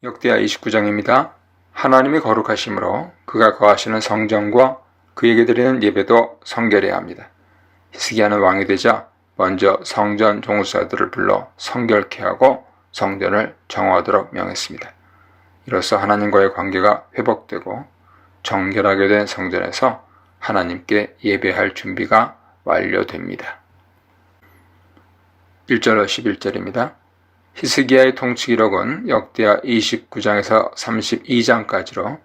역대하 29장입니다. 하나님이 거룩하심으로 그가 거하시는 성전과 그에게 드리는 예배도 성결해야 합니다. 히스기야는 왕이 되자 먼저 성전 종사들을 불러 성결케 하고 성전을 정화하도록 명했습니다. 이로써 하나님과의 관계가 회복되고 정결하게 된 성전에서 하나님께 예배할 준비가 완료됩니다. 1절로 11절입니다. 히스기야의 통치 기록은 역대하 29장에서 32장까지로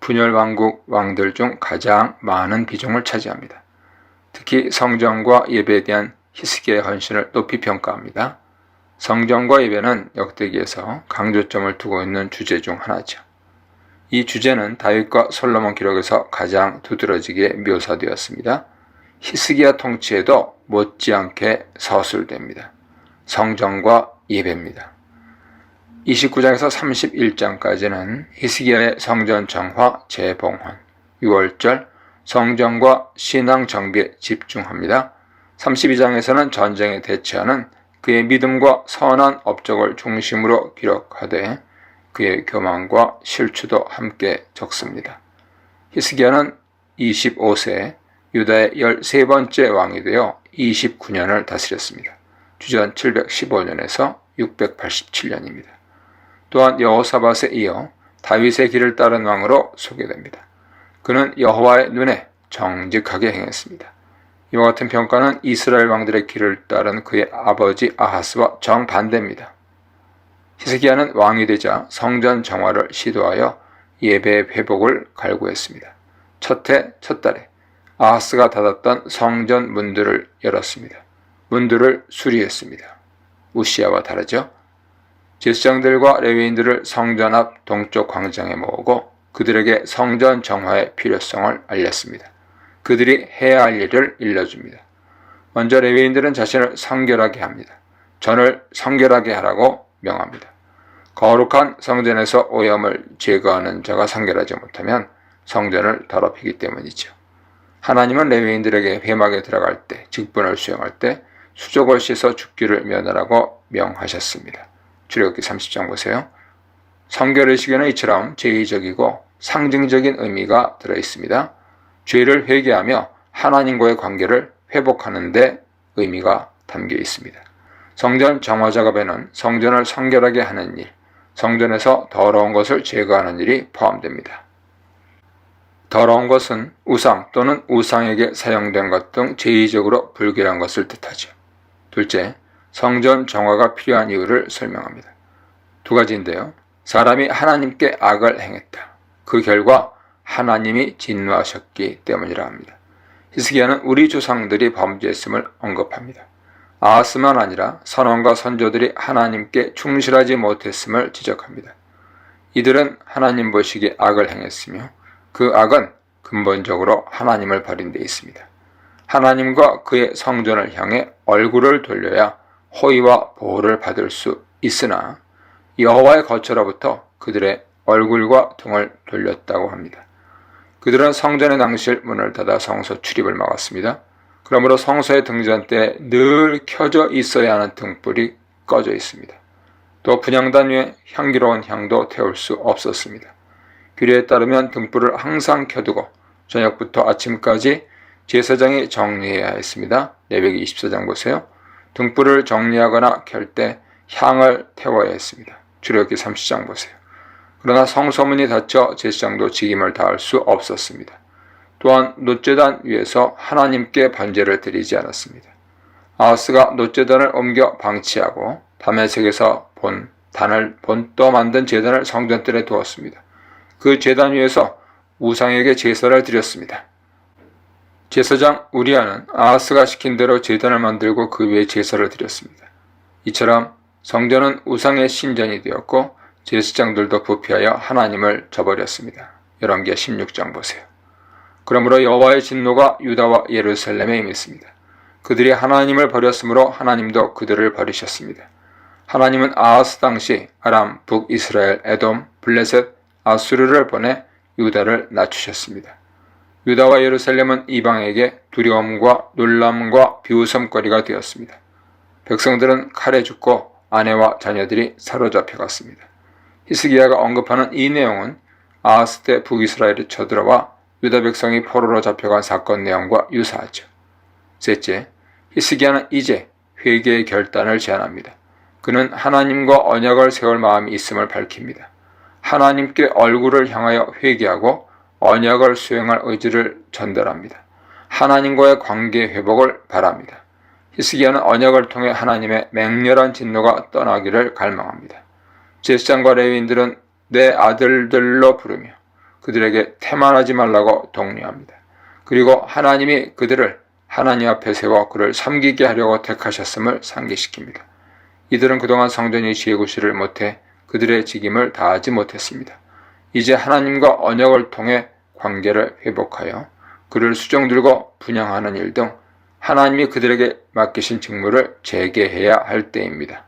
분열 왕국 왕들 중 가장 많은 비중을 차지합니다. 특히 성전과 예배에 대한 히스기야의 헌신을 높이 평가합니다. 성전과 예배는 역대기에서 강조점을 두고 있는 주제 중 하나죠. 이 주제는 다윗과 솔로몬 기록에서 가장 두드러지게 묘사되었습니다. 히스기야 통치에도 못지않게 서술됩니다. 성전과 예배입니다. 29장에서 31장까지는 히스기야의 성전 정화 재봉헌, 6월절 성전과 신앙 정비에 집중합니다. 32장에서는 전쟁에 대처하는 그의 믿음과 선한 업적을 중심으로 기록하되 그의 교만과 실추도 함께 적습니다. 히스기야는 25세 유다의 13번째 왕이 되어 29년을 다스렸습니다. 주전 715년에서 687년입니다. 또한 여호사밧에 이어 다윗의 길을 따른 왕으로 소개됩니다. 그는 여호와의 눈에 정직하게 행했습니다. 이와 같은 평가는 이스라엘 왕들의 길을 따른 그의 아버지 아하스와 정반대입니다. 히스기야는 왕이 되자 성전 정화를 시도하여 예배의 회복을 갈구했습니다. 첫 해, 첫 달에 아하스가 닫았던 성전 문들을 열었습니다. 문들을 수리했습니다. 우시야와 다르죠? 제사장들과 레위인들을 성전 앞 동쪽 광장에 모으고 그들에게 성전 정화의 필요성을 알렸습니다. 그들이 해야 할 일을 일러줍니다. 먼저 레위인들은 자신을 성결하게 합니다. 전을 성결하게 하라고 명합니다. 거룩한 성전에서 오염을 제거하는 자가 성결하지 못하면 성전을 더럽히기 때문이죠. 하나님은 레위인들에게 회막에 들어갈 때, 직분을 수행할 때 수족을 씻어 죽기를 면하라고 명하셨습니다. 출애굽기 30장 보세요. 성결의식에는 이처럼 제의적이고 상징적인 의미가 들어있습니다. 죄를 회개하며 하나님과의 관계를 회복하는 데 의미가 담겨 있습니다. 성전 정화 작업에는 성전을 성결하게 하는 일, 성전에서 더러운 것을 제거하는 일이 포함됩니다. 더러운 것은 우상 또는 우상에게 사용된 것 등 제의적으로 불결한 것을 뜻하죠. 둘째, 성전 정화가 필요한 이유를 설명합니다. 두 가지인데요. 사람이 하나님께 악을 행했다. 그 결과 하나님이 진노하셨기 때문이라 합니다. 히스기야는 우리 조상들이 범죄했음을 언급합니다. 아하스만 아니라 선원과 선조들이 하나님께 충실하지 못했음을 지적합니다. 이들은 하나님 보시기에 악을 행했으며 그 악은 근본적으로 하나님을 버린 데 있습니다. 하나님과 그의 성전을 향해 얼굴을 돌려야 호의와 보호를 받을 수 있으나 여호와의 거처로부터 그들의 얼굴과 등을 돌렸다고 합니다. 그들은 성전의 낭실 문을 닫아 성소 출입을 막았습니다. 그러므로 성소의 등잔 때 늘 켜져 있어야 하는 등불이 꺼져 있습니다. 또 분향단 위에 향기로운 향도 태울 수 없었습니다. 규례에 따르면 등불을 항상 켜두고 저녁부터 아침까지 제사장이 정리해야 했습니다. 레위기 24장 보세요. 등불을 정리하거나 켤 때 향을 태워야 했습니다. 출애굽기 30장 보세요. 그러나 성소문이 닫혀 제사장도 직임을 다할 수 없었습니다. 또한 놋제단 위에서 하나님께 번제를 드리지 않았습니다. 아하스가 놋제단을 옮겨 방치하고 다메섹에서 단을 본떠 만든 제단을 성전뜰에 두었습니다. 그 제단 위에서 우상에게 제사를 드렸습니다. 제사장 우리아는 아하스가 시킨 대로 제단을 만들고 그 위에 제사를 드렸습니다. 이처럼 성전은 우상의 신전이 되었고 제사장들도 부패하여 하나님을 저버렸습니다. 열왕기하 16장 보세요. 그러므로 여호와의 진노가 유다와 예루살렘에 임했습니다. 그들이 하나님을 버렸으므로 하나님도 그들을 버리셨습니다. 하나님은 아하스 당시 아람, 북이스라엘, 에돔, 블레셋, 아수르를 보내 유다를 낮추셨습니다. 유다와 예루살렘은 이방에게 두려움과 놀람과 비웃음거리가 되었습니다. 백성들은 칼에 죽고 아내와 자녀들이 사로잡혀 갔습니다. 히스기야가 언급하는 이 내용은 아하스 때 북이스라엘이 쳐들어와 유다 백성이 포로로 잡혀간 사건 내용과 유사하죠. 셋째, 히스기야는 이제 회개의 결단을 제안합니다. 그는 하나님과 언약을 세울 마음이 있음을 밝힙니다. 하나님께 얼굴을 향하여 회개하고 언약을 수행할 의지를 전달합니다. 하나님과의 관계 회복을 바랍니다. 히스기야는 언약을 통해 하나님의 맹렬한 진노가 떠나기를 갈망합니다. 제사장과 레위인들은 내 아들들로 부르며 그들에게 태만하지 말라고 독려합니다. 그리고 하나님이 그들을 하나님 앞에 세워 그를 섬기게 하려고 택하셨음을 상기시킵니다. 이들은 그동안 성전이 지혜구실을 못해 그들의 직임을 다하지 못했습니다. 이제 하나님과 언약을 통해 관계를 회복하여 그를 수종 들고 분양하는 일 등 하나님이 그들에게 맡기신 직무를 재개해야 할 때입니다.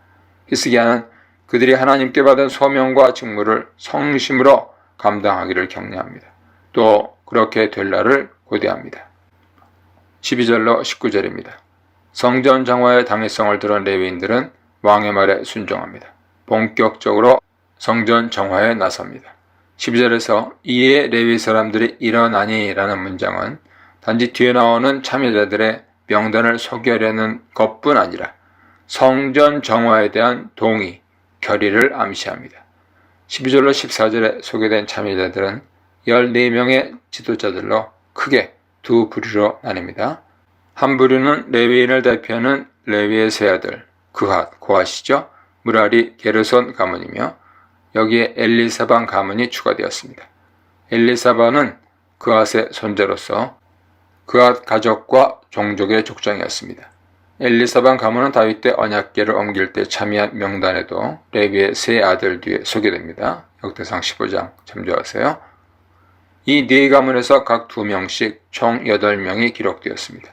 히스기야는 그들이 하나님께 받은 소명과 직무를 성심으로 감당하기를 격려합니다. 또 그렇게 될 날을 고대합니다. 12절로 19절입니다. 성전 정화의 당위성을 들은 레위인들은 왕의 말에 순종합니다. 본격적으로 성전 정화에 나섭니다. 12절에서 이에 레위 사람들이 일어나니 라는 문장은 단지 뒤에 나오는 참여자들의 명단을 소개하려는 것뿐 아니라 성전 정화에 대한 동의, 결의를 암시합니다. 12절로 14절에 소개된 참여자들은 14명의 지도자들로 크게 두 부류로 나뉩니다. 한 부류는 레위인을 대표하는 레위의 세 아들 고핫이죠. 무라리 게르손 가문이며 여기에 엘리사반 가문이 추가되었습니다. 엘리사반은 그핫의 손자로서 그핫 가족과 종족의 족장이었습니다. 엘리사반 가문은 다윗 때 언약궤를 옮길 때 참여한 명단에도 레위의 세 아들 뒤에 소개됩니다. 역대상 15장 참조하세요. 이 네 가문에서 각 2명씩 총 8명이 기록되었습니다.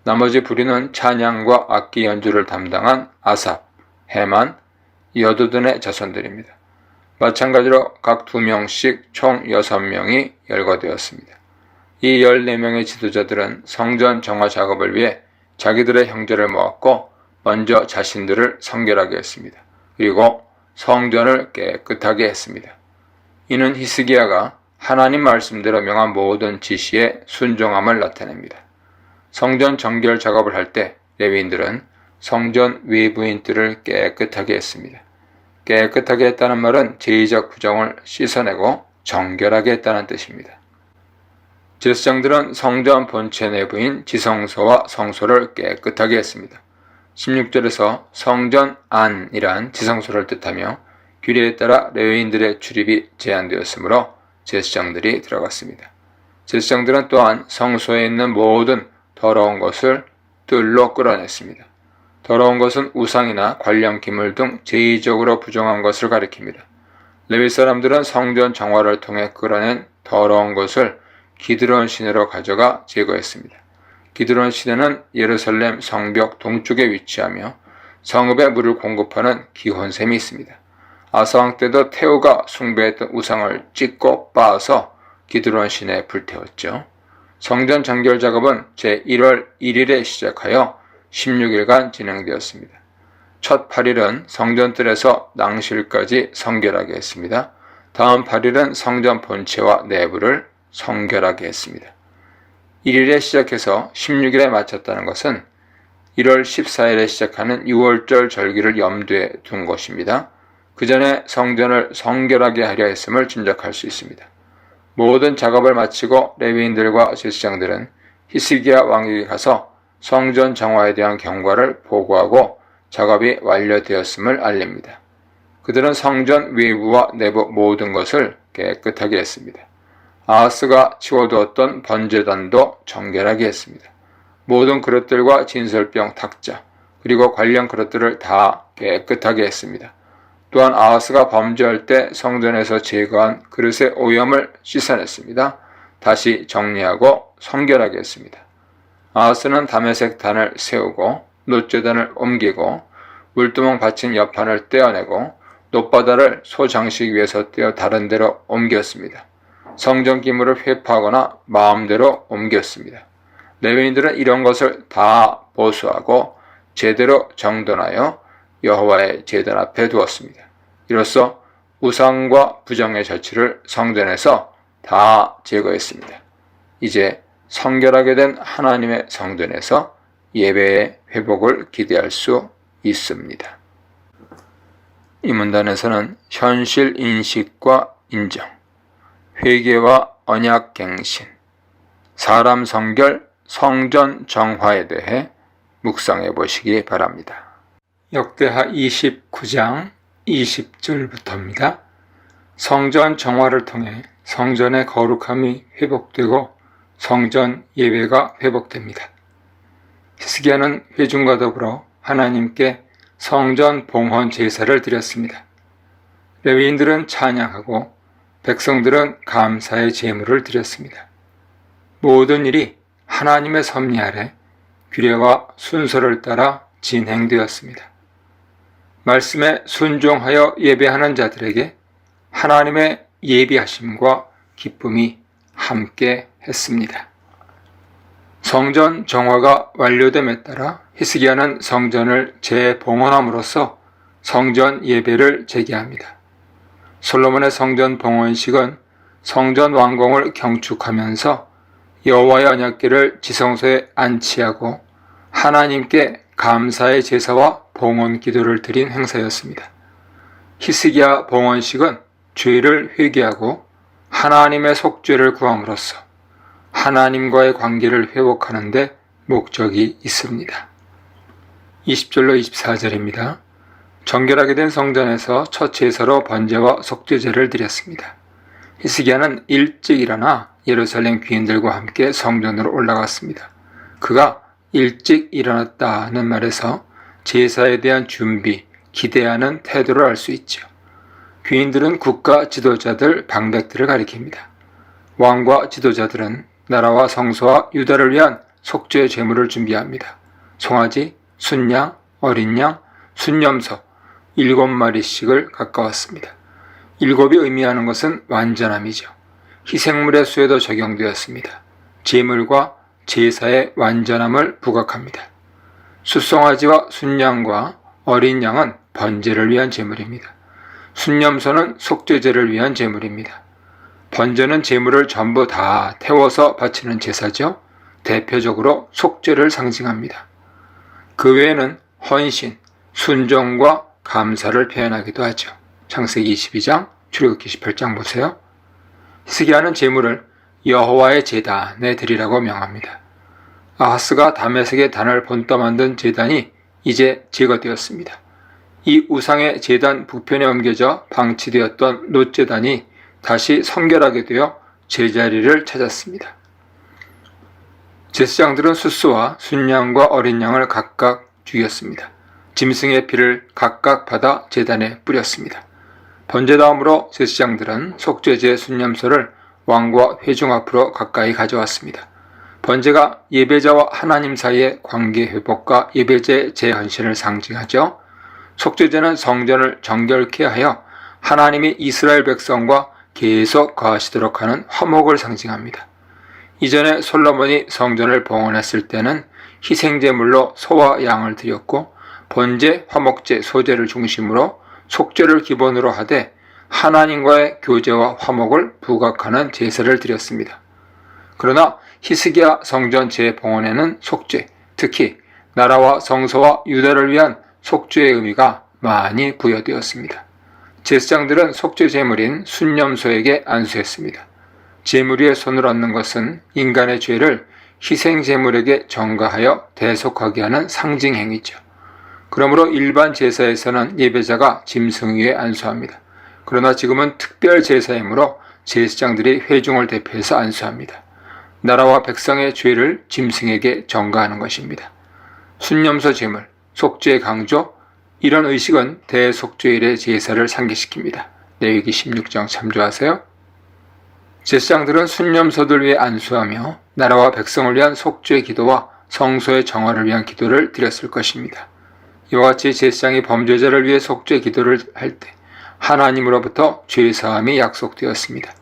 나머지 부류는 찬양과 악기 연주를 담당한 아삽, 헤만, 여두둔의 자손들입니다. 마찬가지로 각 2명씩 총 6명이 열거되었습니다. 이 14명의 지도자들은 성전 정화 작업을 위해 자기들의 형제를 모았고 먼저 자신들을 성결하게 했습니다. 그리고 성전을 깨끗하게 했습니다. 이는 히스기야가 하나님 말씀대로 명한 모든 지시에 순종함을 나타냅니다. 성전 정결 작업을 할 때 레위인들은 성전 외부인 뜰을 깨끗하게 했습니다. 깨끗하게 했다는 말은 제의적 부정을 씻어내고 정결하게 했다는 뜻입니다. 제사장들은 성전 본체 내부인 지성소와 성소를 깨끗하게 했습니다. 16절에서 성전 안이란 지성소를 뜻하며 규례에 따라 레위인들의 출입이 제한되었으므로 제사장들이 들어갔습니다. 제사장들은 또한 성소에 있는 모든 더러운 것을 뜰로 끌어냈습니다. 더러운 것은 우상이나 관련 기물 등 제의적으로 부정한 것을 가리킵니다. 레위 사람들은 성전 정화를 통해 끌어낸 더러운 것을 기드론 시내로 가져가 제거했습니다. 기드론 시내는 예루살렘 성벽 동쪽에 위치하며 성읍에 물을 공급하는 기혼샘이 있습니다. 아사왕 때도 태우가 숭배했던 우상을 찢고 빻아서 기드론 시내에 불태웠죠. 성전 정결 작업은 제1월 1일에 시작하여 16일간 진행되었습니다. 첫 8일은 성전뜰에서 낭실까지 성결하게 했습니다. 다음 8일은 성전 본체와 내부를 성결하게 했습니다. 1일에 시작해서 16일에 마쳤다는 것은 1월 14일에 시작하는 6월절 절기를 염두에 둔 것입니다. 그 전에 성전을 성결하게 하려 했음을 짐작할 수 있습니다. 모든 작업을 마치고 레위인들과 제사장들은 히스기야 왕에게 가서 성전 정화에 대한 경과를 보고하고 작업이 완료되었음을 알립니다. 그들은 성전 외부와 내부 모든 것을 깨끗하게 했습니다. 아하스가 치워두었던 번제단도 정결하게 했습니다. 모든 그릇들과 진설병 탁자 그리고 관련 그릇들을 다 깨끗하게 했습니다. 또한 아하스가 범죄할 때 성전에서 제거한 그릇의 오염을 씻어냈습니다. 다시 정리하고 성결하게 했습니다. 아하스는 다메섹 단을 세우고 놋제단을 옮기고 물두멍 받친 옆판을 떼어내고 놋바다를 소장식 위에서 떼어 다른 데로 옮겼습니다. 성전 기물을 회파하거나 마음대로 옮겼습니다. 레위인들은 이런 것을 다 보수하고 제대로 정돈하여 여호와의 제단 앞에 두었습니다. 이로써 우상과 부정의 자취를 성전에서 다 제거했습니다. 이제 성결하게 된 하나님의 성전에서 예배의 회복을 기대할 수 있습니다. 이 문단에서는 현실 인식과 인정, 회개와 언약 갱신, 사람 성결, 성전 정화에 대해 묵상해 보시기 바랍니다. 역대하 29장 20절부터입니다. 성전 정화를 통해 성전의 거룩함이 회복되고 성전 예배가 회복됩니다. 히스기야는 회중과 더불어 하나님께 성전 봉헌 제사를 드렸습니다. 레위인들은 찬양하고 백성들은 감사의 제물을 드렸습니다. 모든 일이 하나님의 섭리 아래 규례와 순서를 따라 진행되었습니다. 말씀에 순종하여 예배하는 자들에게 하나님의 예비하심과 기쁨이 함께 했습니다. 성전 정화가 완료됨에 따라 히스기야는 성전을 재봉헌함으로써 성전 예배를 재개합니다. 솔로몬의 성전 봉헌식은 성전 완공을 경축하면서 여호와의 언약궤를 지성소에 안치하고 하나님께 감사의 제사와 봉헌 기도를 드린 행사였습니다. 히스기야 봉헌식은 죄를 회개하고 하나님의 속죄를 구함으로써 하나님과의 관계를 회복하는 데 목적이 있습니다. 20절로 24절입니다. 정결하게 된 성전에서 첫 제사로 번제와 속죄제를 드렸습니다. 히스기야는 일찍 일어나 예루살렘 귀인들과 함께 성전으로 올라갔습니다. 그가 일찍 일어났다는 말에서 제사에 대한 준비, 기대하는 태도를 알 수 있죠. 귀인들은 국가 지도자들, 방백들을 가리킵니다. 왕과 지도자들은 나라와 성소와 유다를 위한 속죄 제물을 준비합니다. 송아지, 순양, 어린 양, 순염소 7마리씩을 가까웠습니다. 7이 의미하는 것은 완전함이죠. 희생물의 수에도 적용되었습니다. 제물과 제사의 완전함을 부각합니다. 숫송아지와 순양과 어린 양은 번제를 위한 제물입니다. 순염소는 속죄제를 위한 제물입니다. 번제는 제물을 전부 다 태워서 바치는 제사죠. 대표적으로 속죄를 상징합니다. 그 외에는 헌신, 순종과 감사를 표현하기도 하죠. 창세기 22장, 출애굽기 18장 보세요. 히스기야는 제물을 여호와의 제단에 드리라고 명합니다. 아하스가 다메섹의 단을 본떠 만든 제단이 이제 제거되었습니다. 이 우상의 제단 북편에 옮겨져 방치되었던 놋제단이 다시 성결하게 되어 제자리를 찾았습니다. 제사장들은 숫소와 순양과 어린 양을 각각 죽였습니다. 짐승의 피를 각각 받아 제단에 뿌렸습니다. 번제 다음으로 제사장들은 속죄제 순염소를 왕과 회중 앞으로 가까이 가져왔습니다. 번제가 예배자와 하나님 사이의 관계 회복과 예배제 재헌신을 상징하죠. 속죄제는 성전을 정결케 하여 하나님이 이스라엘 백성과 계속 거하시도록 하는 화목을 상징합니다. 이전에 솔로몬이 성전을 봉헌했을 때는 희생제물로 소와 양을 드렸고 번제, 화목제, 소제를 중심으로 속죄를 기본으로 하되 하나님과의 교제와 화목을 부각하는 제사를 드렸습니다. 그러나 히스기야 성전 재봉헌에는 속죄, 특히 나라와 성소와 유다를 위한 속죄의 의미가 많이 부여되었습니다. 제사장들은 속죄 제물인 순염소에게 안수했습니다. 제물 위에 손을 얹는 것은 인간의 죄를 희생 제물에게 전가하여 대속하게 하는 상징 행위죠. 그러므로 일반 제사에서는 예배자가 짐승 위에 안수합니다. 그러나 지금은 특별 제사이므로 제사장들이 회중을 대표해서 안수합니다. 나라와 백성의 죄를 짐승에게 전가하는 것입니다. 순염소 제물, 속죄 강조, 이런 의식은 대속죄일의 제사를 상기시킵니다. 레위기 16장 참조하세요. 제사장들은 순염소들 위해 안수하며 나라와 백성을 위한 속죄 기도와 성소의 정화를 위한 기도를 드렸을 것입니다. 이와 같이 제사장이 범죄자를 위해 속죄 기도를 할 때 하나님으로부터 죄사함이 약속되었습니다.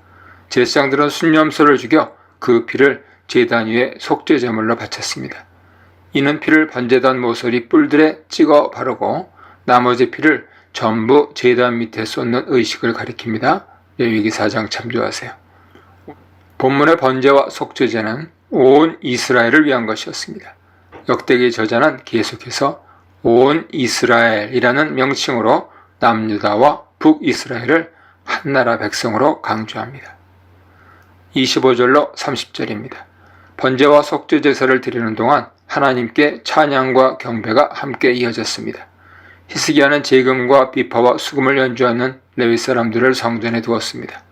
제사장들은 순염소를 죽여 그 피를 제단 위에 속죄 제물로 바쳤습니다. 이는 피를 번제단 모서리 뿔들에 찍어 바르고 나머지 피를 전부 제단 밑에 쏟는 의식을 가리킵니다. 레위기 4장 참조하세요. 본문의 번제와 속죄제는 온 이스라엘을 위한 것이었습니다. 역대기 저자는 계속해서 온 이스라엘이라는 명칭으로 남유다와 북이스라엘을 한나라 백성으로 강조합니다. 25절로 30절입니다. 번제와 속죄 제사를 드리는 동안 하나님께 찬양과 경배가 함께 이어졌습니다. 히스기야는 제금과 비파와 수금을 연주하는 레위 사람들을 성전에 두었습니다.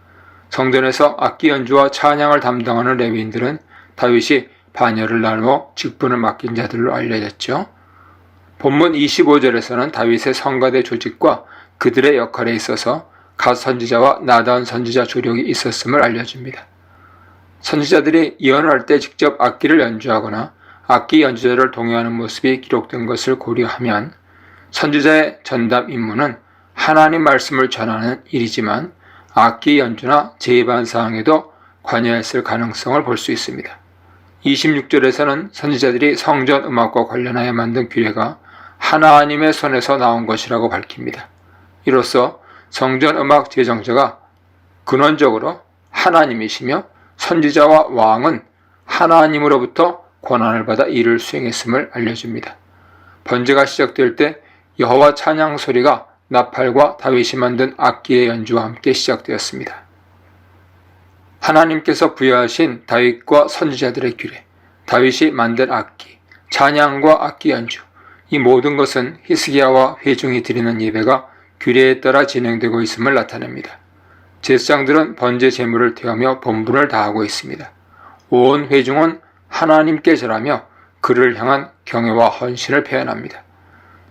성전에서 악기 연주와 찬양을 담당하는 레위인들은 다윗이 반열을 나누어 직분을 맡긴 자들로 알려졌죠. 본문 25절에서는 다윗의 성가대 조직과 그들의 역할에 있어서 갓 선지자와 나단 선지자 조력이 있었음을 알려줍니다. 선지자들이 예언할 때 직접 악기를 연주하거나 악기 연주자를 동요하는 모습이 기록된 것을 고려하면 선지자의 전담 임무는 하나님 말씀을 전하는 일이지만 악기 연주나 제반 사항에도 관여했을 가능성을 볼 수 있습니다. 26절에서는 선지자들이 성전 음악과 관련하여 만든 규례가 하나님의 손에서 나온 것이라고 밝힙니다. 이로써 성전 음악 제정자가 근원적으로 하나님이시며 선지자와 왕은 하나님으로부터 권한을 받아 일을 수행했음을 알려줍니다. 번제가 시작될 때 여호와 찬양 소리가 나팔과 다윗이 만든 악기의 연주와 함께 시작되었습니다. 하나님께서 부여하신 다윗과 선지자들의 규례, 다윗이 만든 악기, 찬양과 악기 연주, 이 모든 것은 히스기야와 회중이 드리는 예배가 규례에 따라 진행되고 있음을 나타냅니다. 제사장들은 번제 제물을 태우며 본분을 다하고 있습니다. 온 회중은 하나님께 절하며 그를 향한 경외와 헌신을 표현합니다.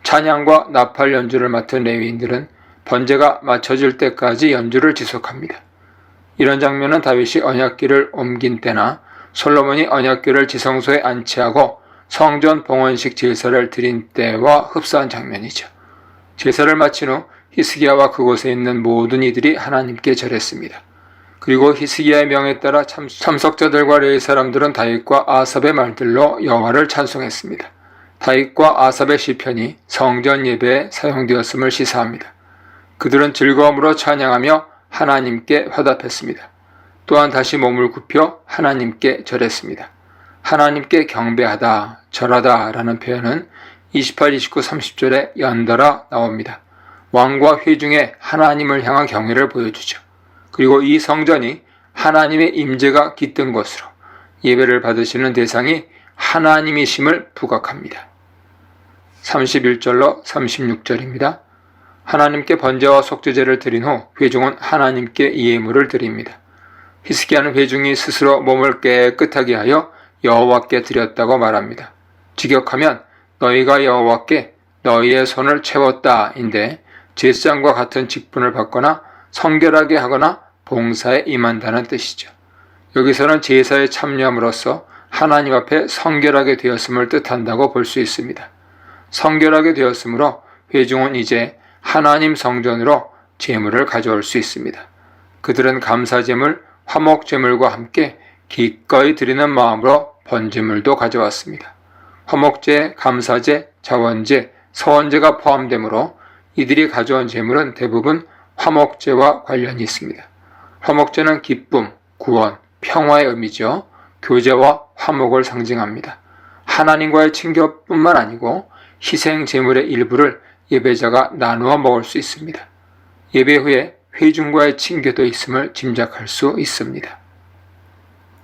찬양과 나팔 연주를 맡은 레위인들은 번제가 마쳐질 때까지 연주를 지속합니다. 이런 장면은 다윗이 언약궤를 옮긴 때나 솔로몬이 언약궤를 지성소에 안치하고 성전 봉헌식 제사를 드린 때와 흡사한 장면이죠. 제사를 마친 후 히스기야와 그곳에 있는 모든 이들이 하나님께 절했습니다. 그리고 히스기야의 명에 따라 참석자들과 레위 사람들은 다윗과 아삽의 말들로 여호와를 찬송했습니다. 다윗과 아삽의 시편이 성전 예배에 사용되었음을 시사합니다. 그들은 즐거움으로 찬양하며 하나님께 화답했습니다. 또한 다시 몸을 굽혀 하나님께 절했습니다. 하나님께 경배하다, 절하다 라는 표현은 28, 29, 30절에 연달아 나옵니다. 왕과 회중의 하나님을 향한 경외를 보여주죠. 그리고 이 성전이 하나님의 임재가 깃든 곳으로 예배를 받으시는 대상이 하나님이심을 부각합니다. 31절로 36절입니다. 하나님께 번제와 속죄제를 드린 후 회중은 하나님께 예물을 드립니다. 히스기야는 회중이 스스로 몸을 깨끗하게 하여 여호와께 드렸다고 말합니다. 직역하면 너희가 여호와께 너희의 손을 채웠다인데 제사장과 같은 직분을 받거나 성결하게 하거나 봉사에 임한다는 뜻이죠. 여기서는 제사에 참여함으로써 하나님 앞에 성결하게 되었음을 뜻한다고 볼 수 있습니다. 성결하게 되었으므로 회중은 이제 하나님 성전으로 제물을 가져올 수 있습니다. 그들은 감사제물, 화목제물과 함께 기꺼이 드리는 마음으로 번제물도 가져왔습니다. 화목제, 감사제, 자원제, 서원제가 포함되므로 이들이 가져온 제물은 대부분 화목제와 관련이 있습니다. 화목제는 기쁨, 구원, 평화의 의미죠. 교제와 화목을 상징합니다. 하나님과의 친교뿐만 아니고 희생 제물의 일부를 예배자가 나누어 먹을 수 있습니다. 예배 후에 회중과의 친교도 있음을 짐작할 수 있습니다.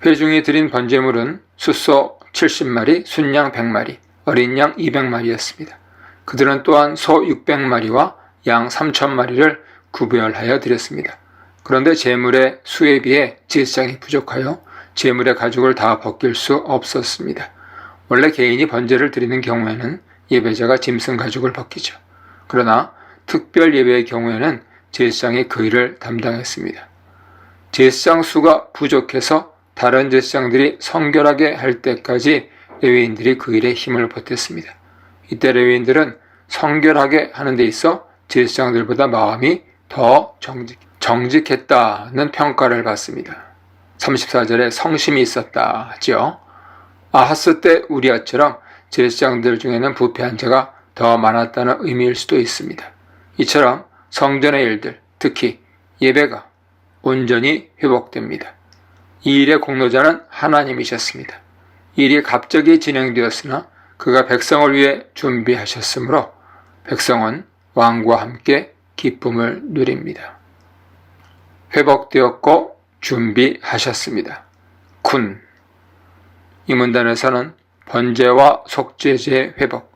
회중이 드린 번제물은 숫소 70마리, 순양 100마리, 어린 양 200마리였습니다. 그들은 또한 소 600마리와 양 3000마리를 구별하여 드렸습니다. 그런데 제물의 수에 비해 제사장이 부족하여 제물의 가죽을 다 벗길 수 없었습니다. 원래 개인이 번제를 드리는 경우에는 예배자가 짐승 가죽을 벗기죠. 그러나 특별 예배의 경우에는 제사장이 그 일을 담당했습니다. 제사장 수가 부족해서 다른 제사장들이 성결하게 할 때까지 레위인들이 그 일에 힘을 보탰습니다. 이때 레위인들은 성결하게 하는 데 있어 제사장들보다 마음이 더 정직했다는 평가를 받습니다. 34절에 성심이 있었다 하죠. 아하스 때 우리아처럼 제사장들 중에는 부패한 자가 더 많았다는 의미일 수도 있습니다. 이처럼 성전의 일들, 특히 예배가 온전히 회복됩니다. 이 일의 공로자는 하나님이셨습니다. 이 일이 갑자기 진행되었으나 그가 백성을 위해 준비하셨으므로 백성은 왕과 함께 기쁨을 누립니다. 회복되었고 준비하셨습니다. 군. 이 문단에서는 번제와 속죄제의 회복,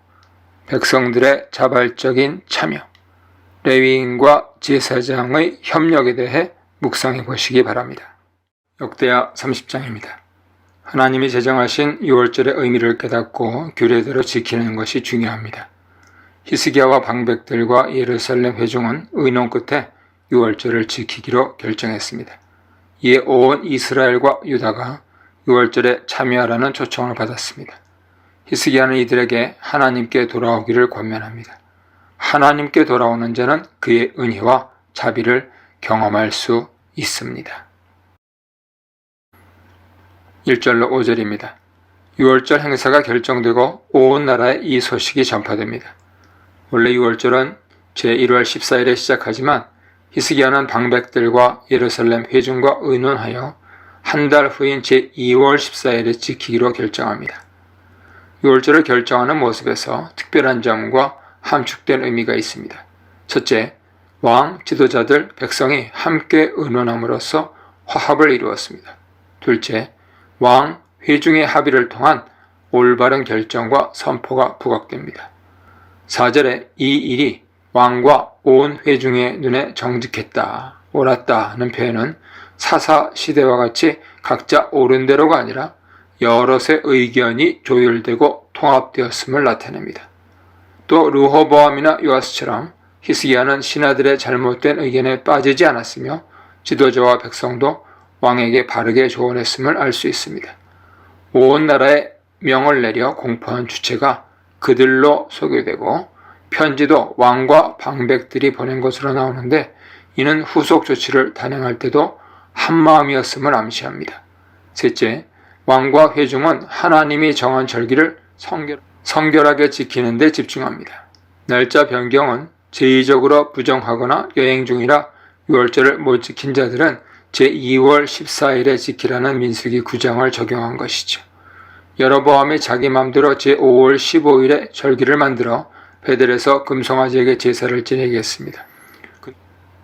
백성들의 자발적인 참여, 레위인과 제사장의 협력에 대해 묵상해 보시기 바랍니다. 역대하 30장입니다. 하나님이 제정하신 유월절의 의미를 깨닫고 규례대로 지키는 것이 중요합니다. 히스기야와 방백들과 예루살렘 회중은 의논 끝에 유월절을 지키기로 결정했습니다. 이에 온 이스라엘과 유다가 유월절에 참여하라는 초청을 받았습니다. 히스기야는 이들에게 하나님께 돌아오기를 권면합니다. 하나님께 돌아오는 자는 그의 은혜와 자비를 경험할 수 있습니다. 1절로 5절입니다. 유월절 행사가 결정되고 온 나라에 이 소식이 전파됩니다. 원래 유월절은 제1월 14일에 시작하지만 히스기야는 방백들과 예루살렘 회중과 의논하여 한 달 후인 제2월 14일에 지키기로 결정합니다. 유월절을 결정하는 모습에서 특별한 점과 함축된 의미가 있습니다. 첫째, 왕, 지도자들, 백성이 함께 의논함으로써 화합을 이루었습니다. 둘째, 왕, 회중의 합의를 통한 올바른 결정과 선포가 부각됩니다. 4절에 이 일이 왕과 온 회중의 눈에 정직했다, 옳았다는 표현은 사사 시대와 같이 각자 옳은 대로가 아니라 여럿의 의견이 조율되고 통합되었음을 나타냅니다. 또 르호보암이나 요아스처럼 히스기야는 신하들의 잘못된 의견에 빠지지 않았으며 지도자와 백성도 왕에게 바르게 조언했음을 알 수 있습니다. 온 나라에 명을 내려 공포한 주체가 그들로 소개되고 편지도 왕과 방백들이 보낸 것으로 나오는데 이는 후속 조치를 단행할 때도 한마음이었음을 암시합니다. 셋째, 왕과 회중은 하나님이 정한 절기를 성결하게 지키는 데 집중합니다. 날짜 변경은 제의적으로 부정하거나 여행 중이라 유월절을 못 지킨 자들은 제2월 14일에 지키라는 민수기 9장을 적용한 것이죠. 여로보암이 자기 맘대로 제5월 15일에 절기를 만들어 베델에서 금송아지에게 제사를 지내게 했습니다.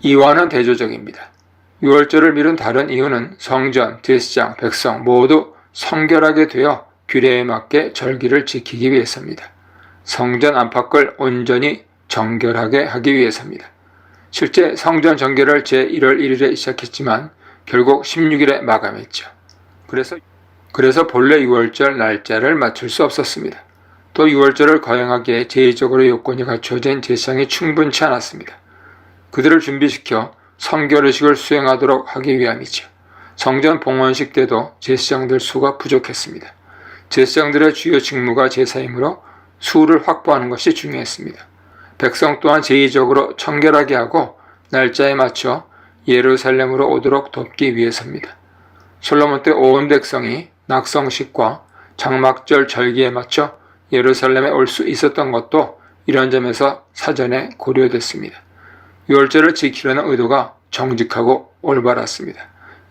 이와는 대조적입니다. 유월절을 미룬 다른 이유는 성전, 제사장, 백성 모두 성결하게 되어 규례에 맞게 절기를 지키기 위해서입니다. 성전 안팎을 온전히 정결하게 하기 위해서입니다. 실제 성전 정결을 제1월 1일에 시작했지만 결국 16일에 마감했죠. 그래서 본래 유월절 날짜를 맞출 수 없었습니다. 또 유월절을 거행하기에 제의적으로 요건이 갖추어진 제사장이 충분치 않았습니다. 그들을 준비시켜 성결의식을 수행하도록 하기 위함이죠. 성전 봉헌식 때도 제사장들 수가 부족했습니다. 제사장들의 주요 직무가 제사이므로 수를 확보하는 것이 중요했습니다. 백성 또한 제의적으로 청결하게 하고 날짜에 맞춰 예루살렘으로 오도록 돕기 위해서입니다. 솔로몬 때 온 백성이 낙성식과 장막절 절기에 맞춰 예루살렘에 올 수 있었던 것도 이런 점에서 사전에 고려됐습니다. 유월절을 지키려는 의도가 정직하고 올바랐습니다.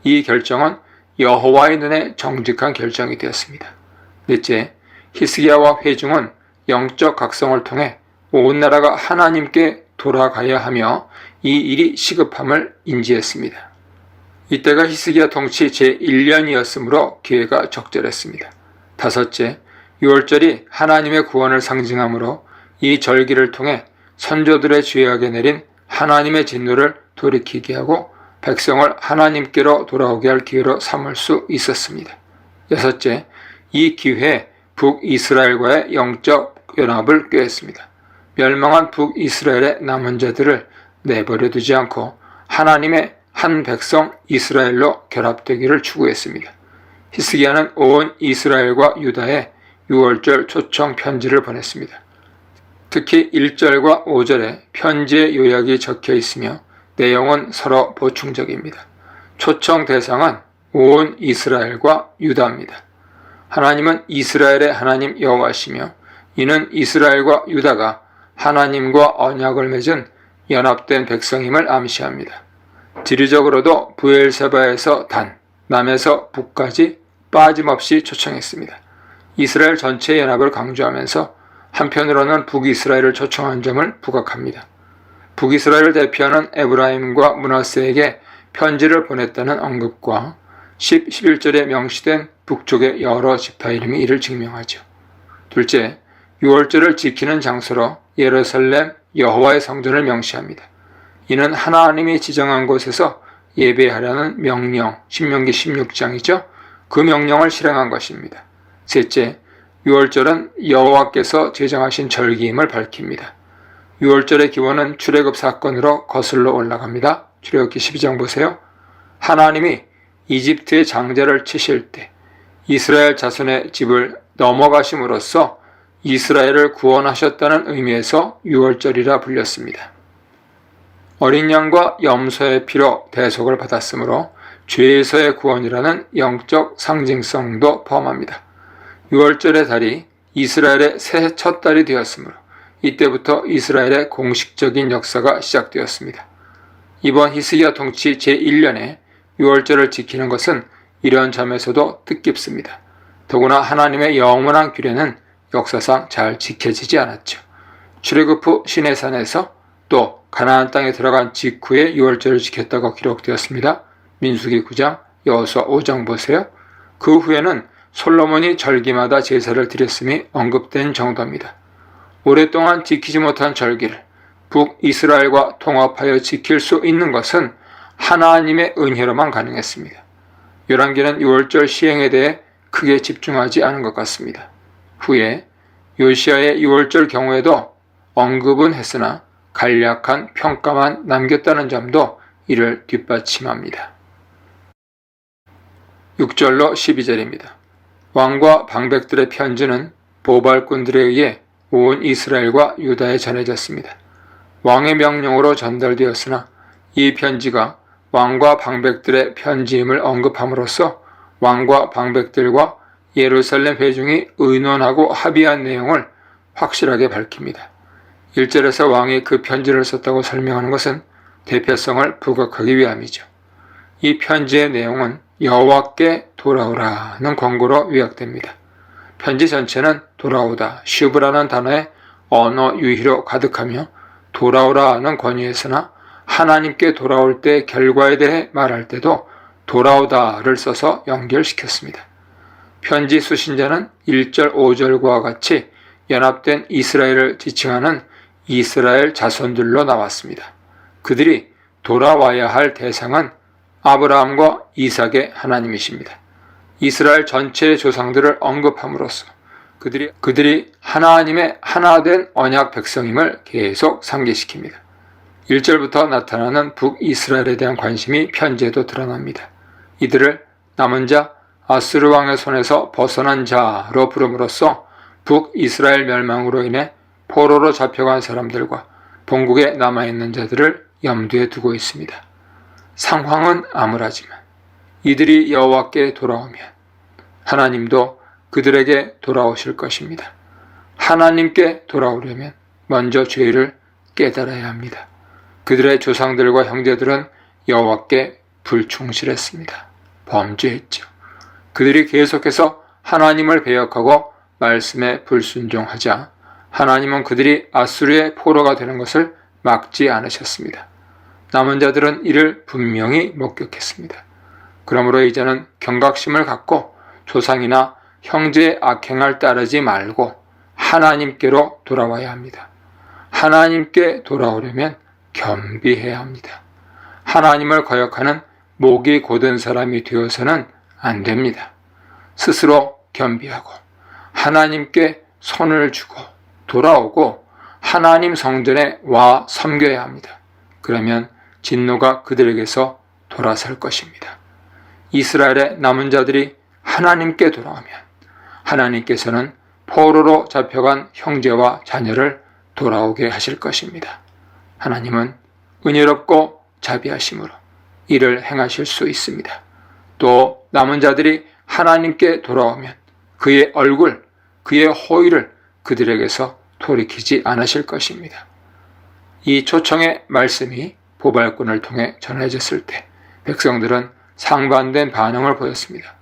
이 결정은 여호와의 눈에 정직한 결정이 되었습니다. 넷째, 히스기야와 회중은 영적 각성을 통해 온 나라가 하나님께 돌아가야 하며 이 일이 시급함을 인지했습니다. 이때가 히스기야 통치 제1년이었으므로 기회가 적절했습니다. 다섯째, 유월절이 하나님의 구원을 상징하므로 이 절기를 통해 선조들의 죄악에 내린 하나님의 진노를 돌이키게 하고 백성을 하나님께로 돌아오게 할 기회로 삼을 수 있었습니다. 여섯째, 이 기회에 북이스라엘과의 영적 연합을 꾀했습니다. 멸망한 북이스라엘의 남은 자들을 내버려 두지 않고 하나님의 한 백성 이스라엘로 결합되기를 추구했습니다. 히스기야는 온 이스라엘과 유다에 유월절 초청 편지를 보냈습니다. 특히 1절과 5절에 편지의 요약이 적혀 있으며 내용은 서로 보충적입니다. 초청 대상은 온 이스라엘과 유다입니다. 하나님은 이스라엘의 하나님 여호와시며 이는 이스라엘과 유다가 하나님과 언약을 맺은 연합된 백성임을 암시합니다. 지리적으로도 브엘세바에서 단, 남에서 북까지 빠짐없이 초청했습니다. 이스라엘 전체의 연합을 강조하면서 한편으로는 북이스라엘을 초청한 점을 부각합니다. 북이스라엘을 대표하는 에브라임과 므낫세에게 편지를 보냈다는 언급과 10, 11절에 명시된 북쪽의 여러 지파 이름이 이를 증명하죠. 둘째, 유월절을 지키는 장소로 예루살렘 여호와의 성전을 명시합니다. 이는 하나님이 지정한 곳에서 예배하라는 명령, 신명기 16장이죠. 그 명령을 실행한 것입니다. 셋째, 유월절은 여호와께서 제정하신 절기임을 밝힙니다. 유월절의 기원은 출애굽 사건으로 거슬러 올라갑니다. 출애굽기 12장 보세요. 하나님이 이집트의 장자를 치실 때 이스라엘 자손의 집을 넘어가심으로써 이스라엘을 구원하셨다는 의미에서 유월절이라 불렸습니다. 어린 양과 염소의 피로 대속을 받았으므로 죄에서의 구원이라는 영적 상징성도 포함합니다. 유월절의 달이 이스라엘의 새 첫 달이 되었으므로 이때부터 이스라엘의 공식적인 역사가 시작되었습니다. 이번 히스기야 통치 제1년에 유월절을 지키는 것은 이런 점에서도 뜻깊습니다. 더구나 하나님의 영원한 규례는 역사상 잘 지켜지지 않았죠. 출애굽 후 시내산에서 또 가나안 땅에 들어간 직후에 유월절을 지켰다고 기록되었습니다. 민수기 9장, 여호수아 5장 보세요. 그 후에는 솔로몬이 절기마다 제사를 드렸음이 언급된 정도입니다. 오랫동안 지키지 못한 절기를 북이스라엘과 통합하여 지킬 수 있는 것은 하나님의 은혜로만 가능했습니다. 열왕기는 유월절 시행에 대해 크게 집중하지 않은 것 같습니다. 후에 요시야의 유월절 경우에도 언급은 했으나 간략한 평가만 남겼다는 점도 이를 뒷받침합니다. 6절로 12절입니다. 왕과 방백들의 편지는 보발꾼들에 의해 온 이스라엘과 유다에 전해졌습니다. 왕의 명령으로 전달되었으나 이 편지가 왕과 방백들의 편지임을 언급함으로써 왕과 방백들과 예루살렘 회중이 의논하고 합의한 내용을 확실하게 밝힙니다. 1절에서 왕이 그 편지를 썼다고 설명하는 것은 대표성을 부각하기 위함이죠. 이 편지의 내용은 여호와께 돌아오라는 권고로 요약됩니다. 편지 전체는 돌아오다, 슈브라는 단어의 언어 유희로 가득하며 돌아오라는 권유했으나 하나님께 돌아올 때 결과에 대해 말할 때도 돌아오다를 써서 연결시켰습니다. 편지 수신자는 1절, 5절과 같이 연합된 이스라엘을 지칭하는 이스라엘 자손들로 나왔습니다. 그들이 돌아와야 할 대상은 아브라함과 이삭의 하나님이십니다. 이스라엘 전체의 조상들을 언급함으로써 그들이 하나님의 하나된 언약 백성임을 계속 상기시킵니다. 1절부터 나타나는 북이스라엘에 대한 관심이 편지에도 드러납니다. 이들을 남은 자, 아수르 왕의 손에서 벗어난 자로 부름으로써 북이스라엘 멸망으로 인해 포로로 잡혀간 사람들과 본국에 남아있는 자들을 염두에 두고 있습니다. 상황은 암울하지만 이들이 여호와께 돌아오면 하나님도 그들에게 돌아오실 것입니다. 하나님께 돌아오려면 먼저 죄를 깨달아야 합니다. 그들의 조상들과 형제들은 여호와께 불충실했습니다. 범죄했죠. 그들이 계속해서 하나님을 배역하고 말씀에 불순종하자 하나님은 그들이 아수르의 포로가 되는 것을 막지 않으셨습니다. 남은 자들은 이를 분명히 목격했습니다. 그러므로 이제는 경각심을 갖고 조상이나 형제의 악행을 따르지 말고 하나님께로 돌아와야 합니다. 하나님께 돌아오려면 겸비해야 합니다. 하나님을 거역하는 목이 곧은 사람이 되어서는 안 됩니다. 스스로 겸비하고 하나님께 손을 주고 돌아오고 하나님 성전에 와 섬겨야 합니다. 그러면 진노가 그들에게서 돌아설 것입니다. 이스라엘의 남은 자들이 하나님께 돌아오면 하나님께서는 포로로 잡혀간 형제와 자녀를 돌아오게 하실 것입니다. 하나님은 은혜롭고 자비하심으로 이를 행하실 수 있습니다. 또 남은 자들이 하나님께 돌아오면 그의 얼굴, 그의 호의를 그들에게서 돌이키지 않으실 것입니다. 이 초청의 말씀이 보발꾼을 통해 전해졌을 때 백성들은 상반된 반응을 보였습니다.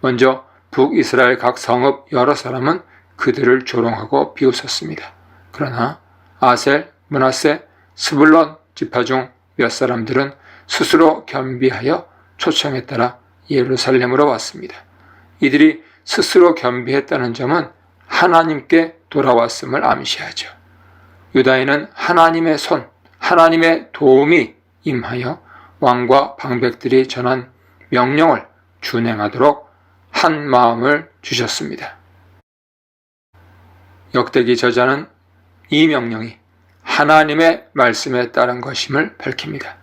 먼저 북이스라엘 각 성읍 여러 사람은 그들을 조롱하고 비웃었습니다. 그러나 아셀, 므낫세, 스불론 지파 중 몇 사람들은 스스로 겸비하여 초청에 따라 예루살렘으로 왔습니다. 이들이 스스로 겸비했다는 점은 하나님께 돌아왔음을 암시하죠. 유다인은 하나님의 손, 하나님의 도움이 임하여 왕과 방백들이 전한 명령을 준행하도록 한 마음을 주셨습니다. 역대기 저자는 이 명령이 하나님의 말씀에 따른 것임을 밝힙니다.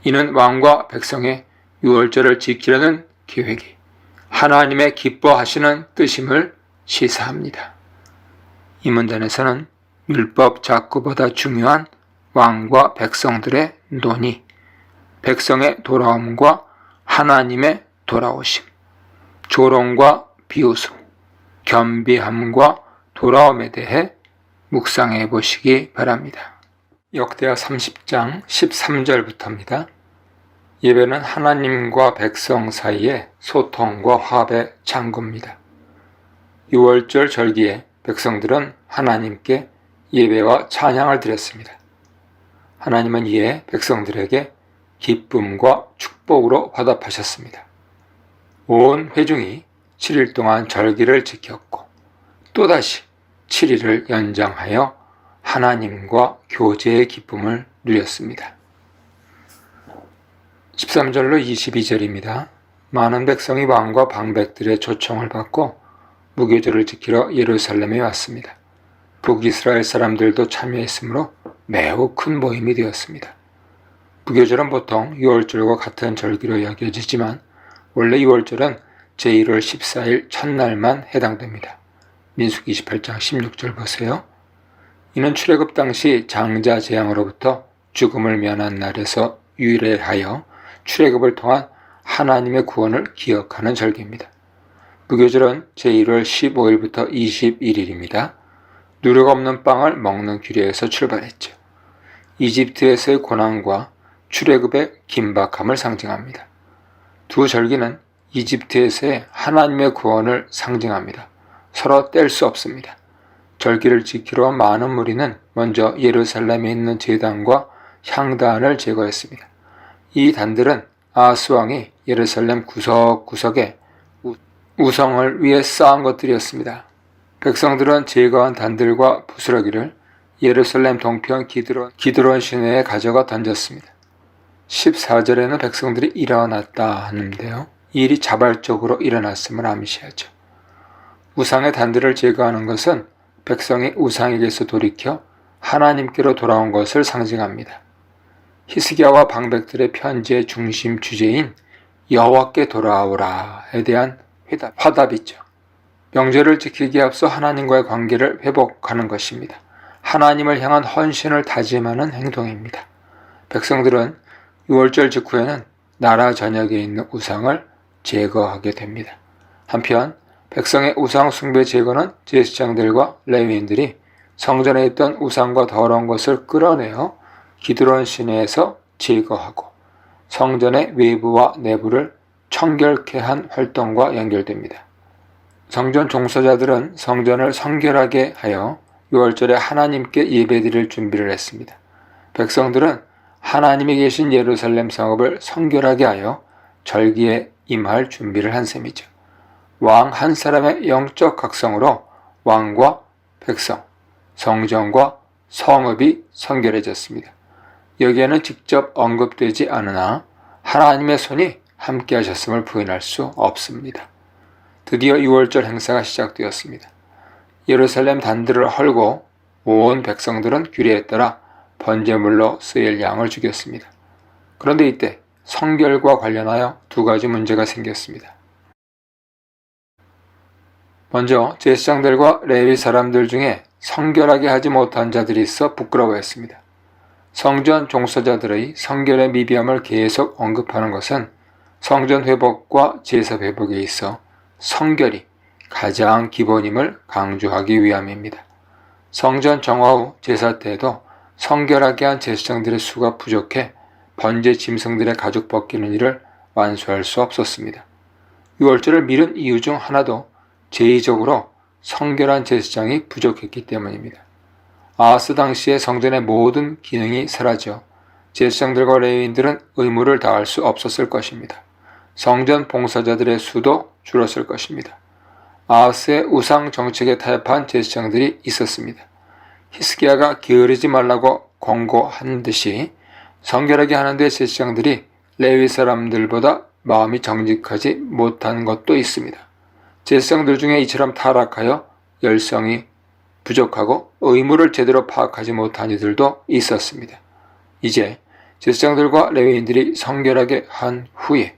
이는 왕과 백성의 유월절을 지키려는 계획이 하나님의 기뻐하시는 뜻임을 시사합니다. 이 문단에서는 율법 작구보다 중요한 왕과 백성들의 논의, 백성의 돌아옴과 하나님의 돌아오심, 조롱과 비웃음, 겸비함과 돌아옴에 대해 묵상해 보시기 바랍니다. 역대하 30장 13절부터입니다. 예배는 하나님과 백성 사이의 소통과 화합의 창구입니다. 유월절 절기에 백성들은 하나님께 예배와 찬양을 드렸습니다. 하나님은 이에 백성들에게 기쁨과 축복으로 화답하셨습니다. 온 회중이 7일 동안 절기를 지켰고 또다시 7일을 연장하여 하나님과 교제의 기쁨을 누렸습니다. 13절로 22절입니다. 많은 백성이 왕과 방백들의 초청을 받고 무교절을 지키러 예루살렘에 왔습니다. 북이스라엘 사람들도 참여했으므로 매우 큰 모임이 되었습니다. 무교절은 보통 6월절과 같은 절기로 여겨지지만 원래 6월절은 제1월 14일 첫날만 해당됩니다. 민수기 28장 16절 보세요. 이는 출애굽 당시 장자 재앙으로부터 죽음을 면한 날에서 유래하여 출애굽을 통한 하나님의 구원을 기억하는 절기입니다. 무교절은 제1월 15일부터 21일입니다. 누룩 없는 빵을 먹는 규례에서 출발했죠. 이집트에서의 고난과 출애굽의 긴박함을 상징합니다. 두 절기는 이집트에서의 하나님의 구원을 상징합니다. 서로 뗄 수 없습니다. 절기를 지키러 온 많은 무리는 먼저 예루살렘에 있는 제단과 향단을 제거했습니다. 이 단들은 아하스 왕이 예루살렘 구석구석에 우성을 위해 쌓은 것들이었습니다. 백성들은 제거한 단들과 부스러기를 예루살렘 동편 기드론 시내에 가져가 던졌습니다. 14절에는 백성들이 일어났다 하는데요. 이 일이 자발적으로 일어났음을 암시하죠. 우상의 단들을 제거하는 것은 백성이 우상에게서 돌이켜 하나님께로 돌아온 것을 상징합니다. 히스기야와 방백들의 편지의 중심 주제인 여호와께 돌아오라에 대한 화답이죠. 명절을 지키기에 앞서 하나님과의 관계를 회복하는 것입니다. 하나님을 향한 헌신을 다짐하는 행동입니다. 백성들은 6월절 직후에는 나라 전역에 있는 우상을 제거하게 됩니다. 한편 백성의 우상 숭배 제거는 제사장들과 레위인들이 성전에 있던 우상과 더러운 것을 끌어내어 기드론 시내에서 제거하고 성전의 외부와 내부를 청결케 한 활동과 연결됩니다. 성전 종사자들은 성전을 성결하게 하여 6월절에 하나님께 예배드릴 준비를 했습니다. 백성들은 하나님이 계신 예루살렘 성읍을 성결하게 하여 절기에 임할 준비를 한 셈이죠. 왕 한 사람의 영적 각성으로 왕과 백성, 성전과 성읍이 성결해졌습니다. 여기에는 직접 언급되지 않으나 하나님의 손이 함께 하셨음을 부인할 수 없습니다. 드디어 6월절 행사가 시작되었습니다. 예루살렘 단들을 헐고 온 백성들은 규례에 따라 번제물로 쓰일 양을 죽였습니다. 그런데 이때 성결과 관련하여 두 가지 문제가 생겼습니다. 먼저 제사장들과 레위 사람들 중에 성결하게 하지 못한 자들이 있어 부끄러워했습니다. 성전 종사자들의 성결의 미비함을 계속 언급하는 것은 성전 회복과 제사 회복에 있어 성결이 가장 기본임을 강조하기 위함입니다. 성전 정화 후 제사 때에도 성결하게 한 제사장들의 수가 부족해 번제 짐승들의 가죽 벗기는 일을 완수할 수 없었습니다. 유월절을 미룬 이유 중 하나도 제의적으로 성결한 제사장이 부족했기 때문입니다. 아하스 당시의 성전의 모든 기능이 사라져 제사장들과 레위인들은 의무를 다할 수 없었을 것입니다. 성전 봉사자들의 수도 줄었을 것입니다. 아하스의 우상 정책에 타협한 제사장들이 있었습니다. 히스기야가 게으르지 말라고 권고한 듯이 성결하게 하는데 제사장들이 레위 사람들보다 마음이 정직하지 못한 것도 있습니다. 제사장들 중에 이처럼 타락하여 열성이 부족하고 의무를 제대로 파악하지 못한 이들도 있었습니다. 이제 제사장들과 레위인들이 성결하게 한 후에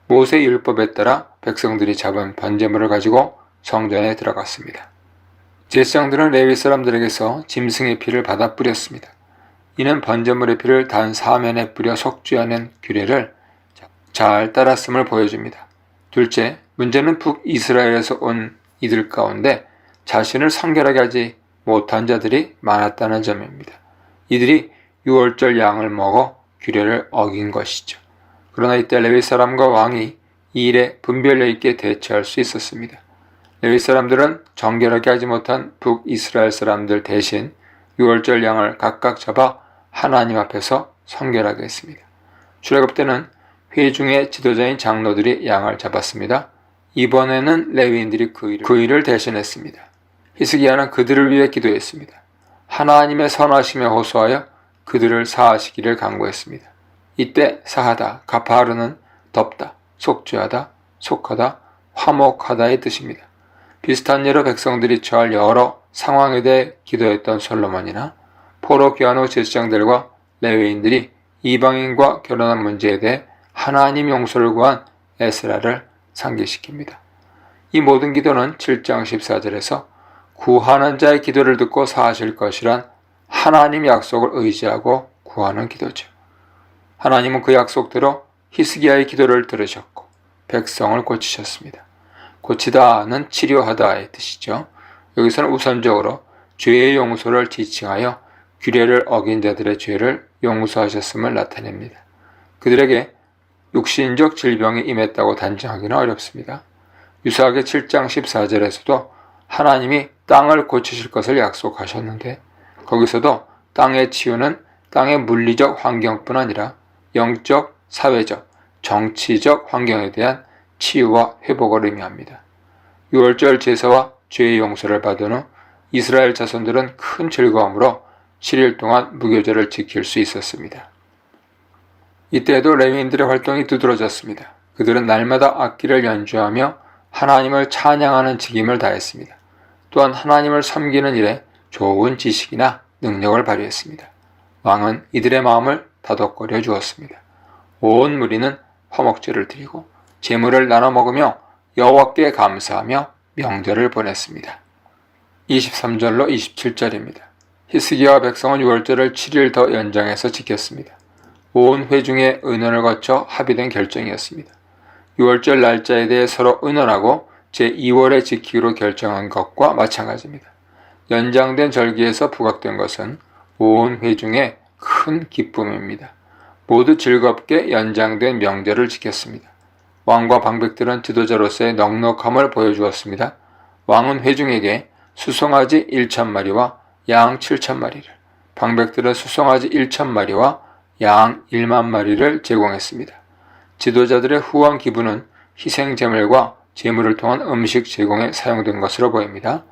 모세 율법에 따라 백성들이 잡은 번제물을 가지고 성전에 들어갔습니다. 제사장들은 레위 사람들에게서 짐승의 피를 받아 뿌렸습니다. 이는 번제물의 피를 단 사면에 뿌려 속죄하는 규례를 잘 따랐음을 보여줍니다. 둘째, 문제는 북이스라엘에서 온 이들 가운데 자신을 성결하게 하지 못한 자들이 많았다는 점입니다. 이들이 유월절 양을 먹어 규례를 어긴 것이죠. 그러나 이때 레위 사람과 왕이 이 일에 분별력 있게 대처할 수 있었습니다. 레위 사람들은 정결하게 하지 못한 북이스라엘 사람들 대신 유월절 양을 각각 잡아 하나님 앞에서 성결하게 했습니다. 출애굽 때는 회중의 지도자인 장로들이 양을 잡았습니다. 이번에는 레위인들이 그 일을 대신했습니다. 히스기야는 그들을 위해 기도했습니다. 하나님의 선하심에 호소하여 그들을 사하시기를 간구했습니다. 이때 사하다, 가파르는 덮다, 속죄하다, 속하다, 화목하다의 뜻입니다. 비슷한 예로 백성들이 처할 여러 상황에 대해 기도했던 솔로몬이나 포로 귀환 후 제사장들과 레위인들이 이방인과 결혼한 문제에 대해 하나님 용서를 구한 에스라를 상기시킵니다. 이 모든 기도는 7장 14절에서 구하는 자의 기도를 듣고 사하실 것이란 하나님 약속을 의지하고 구하는 기도죠. 하나님은 그 약속대로 히스기야의 기도를 들으셨고 백성을 고치셨습니다. 고치다는 치료하다의 뜻이죠. 여기서는 우선적으로 죄의 용서를 지칭하여 규례를 어긴 자들의 죄를 용서하셨음을 나타냅니다. 그들에게 육신적 질병이 임했다고 단정하기는 어렵습니다. 유사하게 7장 14절에서도 하나님이 땅을 고치실 것을 약속하셨는데 거기서도 땅의 치유는 땅의 물리적 환경뿐 아니라 영적, 사회적, 정치적 환경에 대한 치유와 회복을 의미합니다. 유월절 제사와 죄의 용서를 받은 후 이스라엘 자손들은 큰 즐거움으로 7일 동안 무교절을 지킬 수 있었습니다. 이때에도 레위인들의 활동이 두드러졌습니다. 그들은 날마다 악기를 연주하며 하나님을 찬양하는 직임을 다했습니다. 또한 하나님을 섬기는 일에 좋은 지식이나 능력을 발휘했습니다. 왕은 이들의 마음을 다독거려 주었습니다. 온 무리는 화목제를 드리고 제물을 나눠 먹으며 여호와께 감사하며 명절을 보냈습니다. 23절로 27절입니다. 히스기야와 백성은 유월절을 7일 더 연장해서 지켰습니다. 온 회중의 의논을 거쳐 합의된 결정이었습니다. 유월절 날짜에 대해 서로 의논하고 제2월에 지키기로 결정한 것과 마찬가지입니다. 연장된 절기에서 부각된 것은 온 회중의 큰 기쁨입니다. 모두 즐겁게 연장된 명절을 지켰습니다. 왕과 방백들은 지도자로서의 넉넉함을 보여주었습니다. 왕은 회중에게 수송아지 1,000마리와 양 7,000마리를, 방백들은 수송아지 1,000마리와 양 10,000마리를 제공했습니다. 지도자들의 후원 기부는 희생제물과 제물을 통한 음식 제공에 사용된 것으로 보입니다.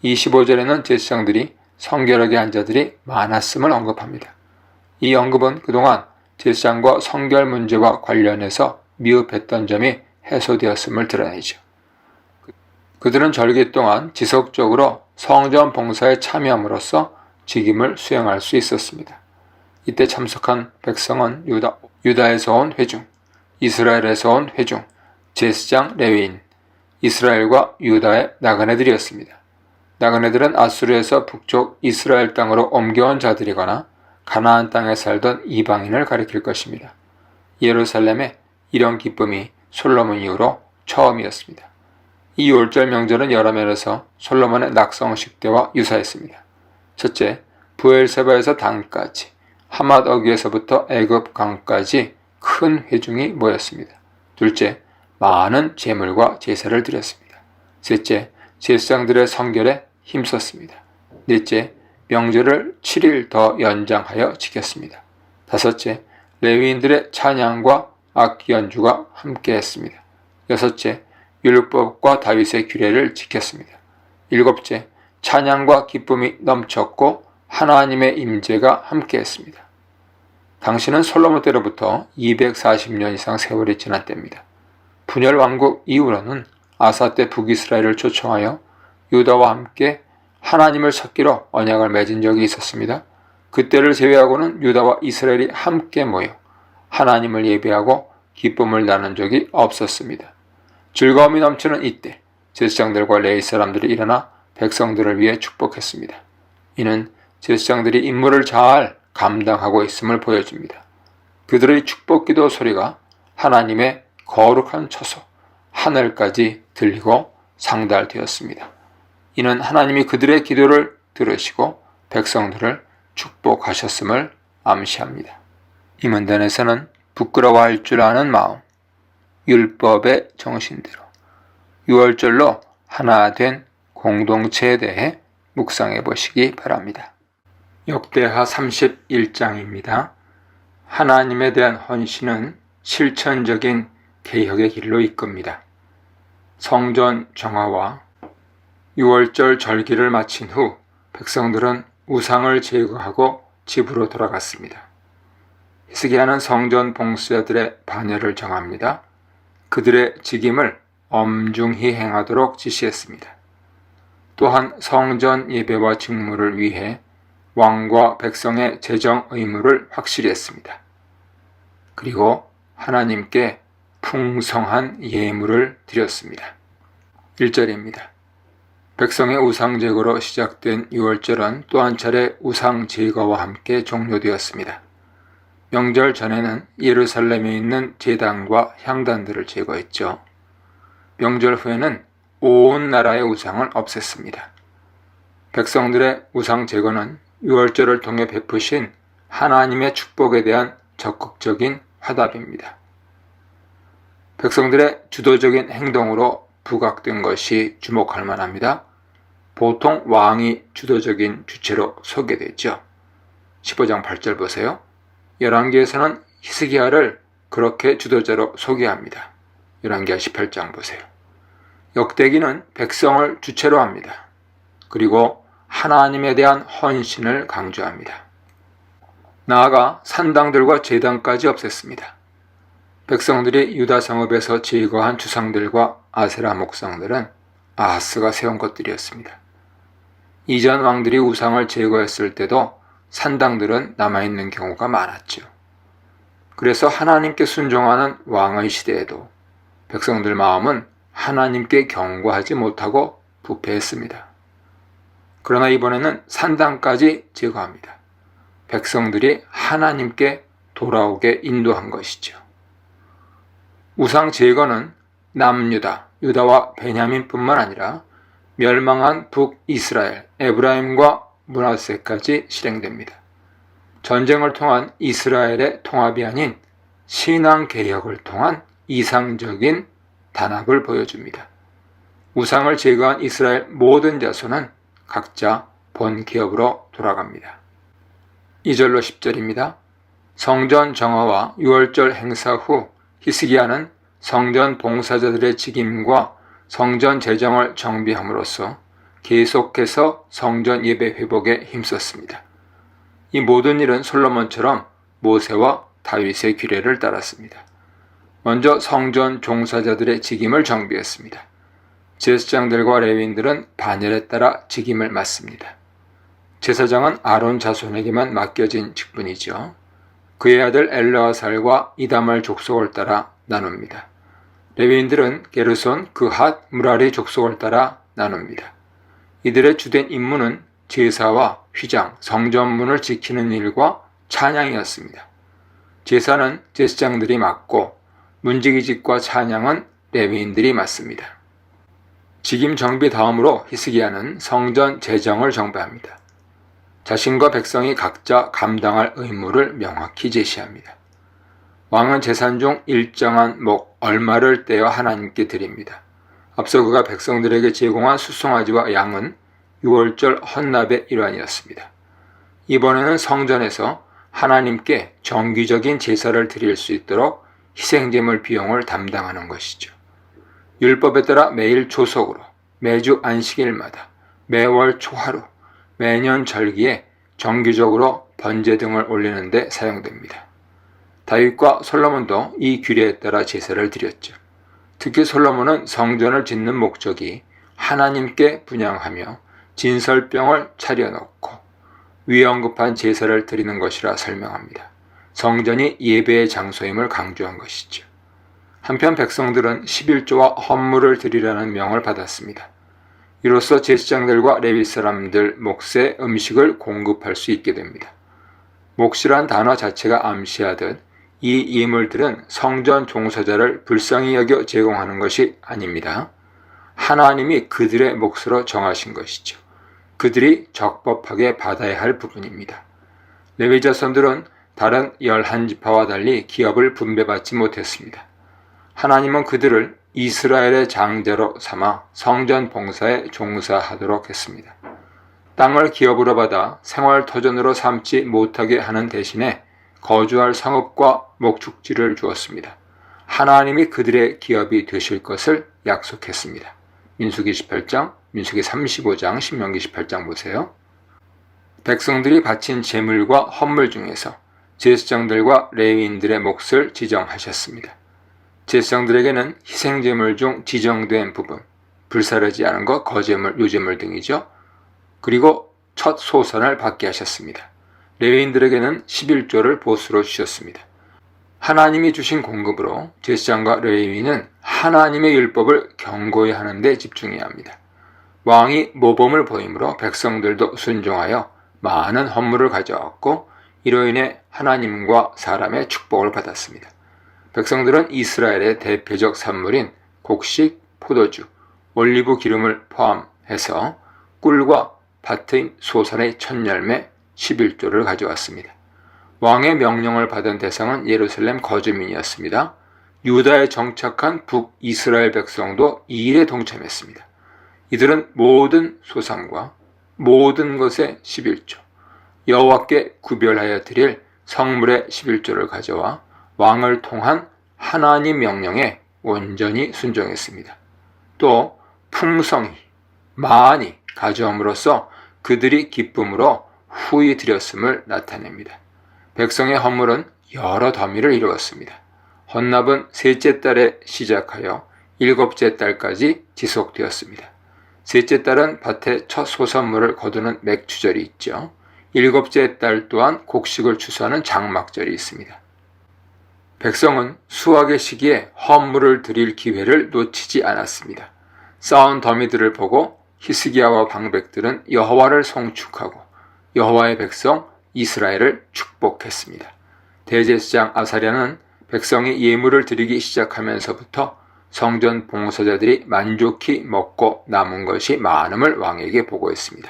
25절에는 제사장들이 성결하게 한 자들이 많았음을 언급합니다. 이 언급은 그동안 제사장과 성결 문제와 관련해서 미흡했던 점이 해소되었음을 드러내죠. 그들은 절기 동안 지속적으로 성전 봉사에 참여함으로써 직임을 수행할 수 있었습니다. 이때 참석한 백성은 유다에서 온 회중, 이스라엘에서 온 회중, 제사장 레위인, 이스라엘과 유다의 나그네들이었습니다. 나그네들은 아수르에서 북쪽 이스라엘 땅으로 옮겨온 자들이거나 가나안 땅에 살던 이방인을 가리킬 것입니다. 예루살렘에 이런 기쁨이 솔로몬 이후로 처음이었습니다. 이 유월절 명절은 여러 면에서 솔로몬의 낙성식 때와 유사했습니다. 첫째, 부엘세바에서 단까지, 하맛 어귀에서부터 애굽 강까지 큰 회중이 모였습니다. 둘째, 많은 제물과 제사를 드렸습니다. 셋째, 제사장들의 성결에 힘썼습니다. 넷째, 명절을 7일 더 연장하여 지켰습니다. 다섯째, 레위인들의 찬양과 악기 연주가 함께했습니다. 여섯째, 율법과 다윗의 규례를 지켰습니다. 일곱째, 찬양과 기쁨이 넘쳤고 하나님의 임재가 함께했습니다. 당시는 솔로몬 때로부터 240년 이상 세월이 지난 때입니다. 분열 왕국 이후로는 아사 때 북이스라엘을 초청하여 유다와 함께 하나님을 찾기로 언약을 맺은 적이 있었습니다. 그때를 제외하고는 유다와 이스라엘이 함께 모여 하나님을 예배하고 기쁨을 나눈 적이 없었습니다. 즐거움이 넘치는 이때 제사장들과 레위 사람들이 일어나 백성들을 위해 축복했습니다. 이는 제사장들이 임무를 잘 감당하고 있음을 보여줍니다. 그들의 축복기도 소리가 하나님의 거룩한 처소 하늘까지 들리고 상달되었습니다. 이는 하나님이 그들의 기도를 들으시고 백성들을 축복하셨음을 암시합니다. 이 문단에서는 부끄러워할 줄 아는 마음, 율법의 정신대로 유월절로 하나 된 공동체에 대해 묵상해 보시기 바랍니다. 역대하 31장입니다. 하나님에 대한 헌신은 실천적인 개혁의 길로 이끕니다. 성전 정화와 유월절 절기를 마친 후 백성들은 우상을 제거하고 집으로 돌아갔습니다. 히스기야는 성전 봉사자들의 반열을 정합니다. 그들의 직임을 엄중히 행하도록 지시했습니다. 또한 성전 예배와 직무를 위해 왕과 백성의 재정 의무를 확실히 했습니다. 그리고 하나님께 풍성한 예물을 드렸습니다. 1절입니다. 백성의 우상 제거로 시작된 유월절은 또 한 차례 우상 제거와 함께 종료되었습니다. 명절 전에는 예루살렘에 있는 제단과 향단들을 제거했죠. 명절 후에는 온 나라의 우상을 없앴습니다. 백성들의 우상 제거는 유월절을 통해 베푸신 하나님의 축복에 대한 적극적인 화답입니다. 백성들의 주도적인 행동으로 부각된 것이 주목할 만합니다. 보통 왕이 주도적인 주체로 소개되죠. 15장 8절 보세요. 열왕기에서는 히스기야를 그렇게 주도자로 소개합니다. 열왕기하 18장 보세요. 역대기는 백성을 주체로 합니다. 그리고 하나님에 대한 헌신을 강조합니다. 나아가 산당들과 제단까지 없앴습니다. 백성들이 유다 성읍에서 제거한 주상들과 아세라 목상들은 아하스가 세운 것들이었습니다. 이전 왕들이 우상을 제거했을 때도 산당들은 남아있는 경우가 많았죠. 그래서 하나님께 순종하는 왕의 시대에도 백성들 마음은 하나님께 경고하지 못하고 부패했습니다. 그러나 이번에는 산당까지 제거합니다. 백성들이 하나님께 돌아오게 인도한 것이죠. 우상 제거는 남유다, 유다와 베냐민뿐만 아니라 멸망한 북이스라엘, 에브라임과 므낫세까지 실행됩니다. 전쟁을 통한 이스라엘의 통합이 아닌 신앙개혁을 통한 이상적인 단합을 보여줍니다. 우상을 제거한 이스라엘 모든 자손은 각자 본 기업으로 돌아갑니다. 2절로 10절입니다. 성전 정화와 유월절 행사 후 히스기야는 성전 봉사자들의 직임과 성전 재정을 정비함으로써 계속해서 성전 예배 회복에 힘썼습니다. 이 모든 일은 솔로몬처럼 모세와 다윗의 규례를 따랐습니다. 먼저 성전 종사자들의 직임을 정비했습니다. 제사장들과 레위인들은 반열에 따라 직임을 맡습니다. 제사장은 아론 자손에게만 맡겨진 직분이죠. 그의 아들 엘르아살과 이다말 족속을 따라 나눕니다. 레위인들은 게르손, 그핫, 무라리 족속을 따라 나눕니다. 이들의 주된 임무는 제사와 휘장, 성전문을 지키는 일과 찬양이었습니다. 제사는 제사장들이 맡고 문지기직과 찬양은 레위인들이 맡습니다. 직임 정비 다음으로 히스기야는 성전 재정을 정비합니다. 자신과 백성이 각자 감당할 의무를 명확히 제시합니다. 왕은 제산 중 일정한 목 얼마를 떼어 하나님께 드립니다. 앞서 그가 백성들에게 제공한 수송아지와 양은 6월절 헌납의 일환이었습니다. 이번에는 성전에서 하나님께 정기적인 제사를 드릴 수 있도록 희생제물 비용을 담당하는 것이죠. 율법에 따라 매일 초석으로, 매주 안식일마다, 매월 초하루, 매년 절기에 정기적으로 번제 등을 올리는 데 사용됩니다. 다윗과 솔로몬도 이 규례에 따라 제사를 드렸죠. 특히 솔로몬은 성전을 짓는 목적이 하나님께 분향하며 진설병을 차려놓고 위에 언급한 제사를 드리는 것이라 설명합니다. 성전이 예배의 장소임을 강조한 것이죠. 한편 백성들은 11조와 헌물을 드리라는 명을 받았습니다. 이로써 제사장들과 레위 사람들 몫의 음식을 공급할 수 있게 됩니다. 몫이란 단어 자체가 암시하듯 이 예물들은 성전 종사자를 불쌍히 여겨 제공하는 것이 아닙니다. 하나님이 그들의 몫으로 정하신 것이죠. 그들이 적법하게 받아야 할 부분입니다. 레위 자손들은 다른 11지파와 달리 기업을 분배받지 못했습니다. 하나님은 그들을 이스라엘의 장자로 삼아 성전 봉사에 종사하도록 했습니다. 땅을 기업으로 받아 생활터전으로 삼지 못하게 하는 대신에 거주할 성읍과 목축지를 주었습니다. 하나님이 그들의 기업이 되실 것을 약속했습니다. 민수기 18장, 민수기 35장, 신명기 18장 보세요. 백성들이 바친 제물과 헌물 중에서 제사장들과 레위인들의 몫을 지정하셨습니다. 제사장들에게는 희생제물 중 지정된 부분, 불사르지 않은 것, 거제물, 유제물 등이죠. 그리고 첫 소산을 받게 하셨습니다. 레위인들에게는 11조를 보수로 주셨습니다. 하나님이 주신 공급으로 제사장과 레위인은 하나님의 율법을 경고히 하는 데 집중해야 합니다. 왕이 모범을 보이므로 백성들도 순종하여 많은 헌물을 가져왔고 이로 인해 하나님과 사람의 축복을 받았습니다. 백성들은 이스라엘의 대표적 산물인 곡식, 포도주, 올리브 기름을 포함해서 꿀과 밭의 소산의 첫 열매 11조를 가져왔습니다. 왕의 명령을 받은 대상은 예루살렘 거주민이었습니다. 유다에 정착한 북이스라엘 백성도 이 일에 동참했습니다. 이들은 모든 소산과 모든 것의 11조, 여호와께 구별하여 드릴 성물의 11조를 가져와 왕을 통한 하나님 명령에 온전히 순종했습니다. 또 풍성히, 많이 가져옴으로써 그들이 기쁨으로 후히 드렸음을 나타냅니다. 백성의 헌물은 여러 더미를 이루었습니다. 헌납은 셋째 달에 시작하여 일곱째 달까지 지속되었습니다. 셋째 달은 밭에 첫 소산물을 거두는 맥추절이 있죠. 일곱째 달 또한 곡식을 추수하는 장막절이 있습니다. 백성은 수확의 시기에 헌물을 드릴 기회를 놓치지 않았습니다. 쌓은 더미들을 보고 히스기야와 방백들은 여호와를 송축하고 여호와의 백성 이스라엘을 축복했습니다. 대제사장 아사랴는 백성이 예물을 드리기 시작하면서부터 성전 봉사자들이 만족히 먹고 남은 것이 많음을 왕에게 보고했습니다.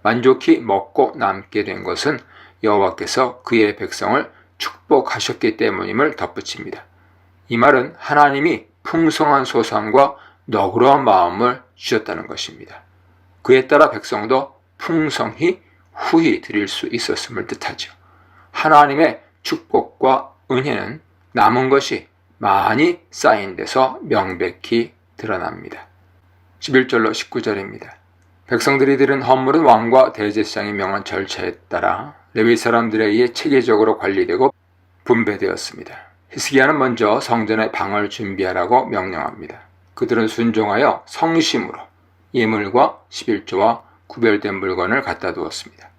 만족히 먹고 남게 된 것은 여호와께서 그의 백성을 축복하셨기 때문임을 덧붙입니다. 이 말은 하나님이 풍성한 소산과 너그러운 마음을 주셨다는 것입니다. 그에 따라 백성도 풍성히 후히 드릴 수 있었음을 뜻하죠. 하나님의 축복과 은혜는 남은 것이 많이 쌓인 데서 명백히 드러납니다. 11절로 19절입니다. 백성들이 드린 헌물은 왕과 대제사장이 명한 절차에 따라 레위 사람들에 의해 체계적으로 관리되고 분배되었습니다. 히스기야는 먼저 성전의 방을 준비하라고 명령합니다. 그들은 순종하여 성심으로 예물과 11조와 구별된 물건을 갖다 두었습니다.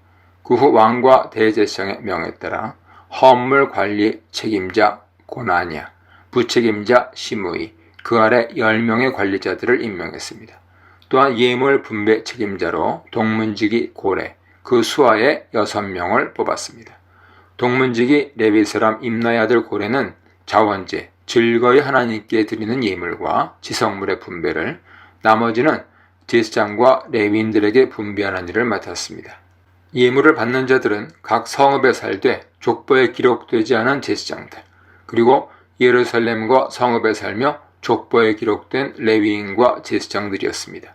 그 후 왕과 대제사장의 명에 따라 헌물 관리 책임자 고나냐, 부책임자 시므이, 그 아래 10명의 관리자들을 임명했습니다. 또한 예물 분배 책임자로 동문지기 고레, 그 수하에 6명을 뽑았습니다. 동문지기 레위 사람 임나의 아들 고레는 자원제, 즐거이 하나님께 드리는 예물과 지성물의 분배를, 나머지는 제사장과 레위인들에게 분배하는 일을 맡았습니다. 예물을 받는 자들은 각 성읍에 살되 족보에 기록되지 않은 제사장들, 그리고 예루살렘과 성읍에 살며 족보에 기록된 레위인과 제사장들이었습니다.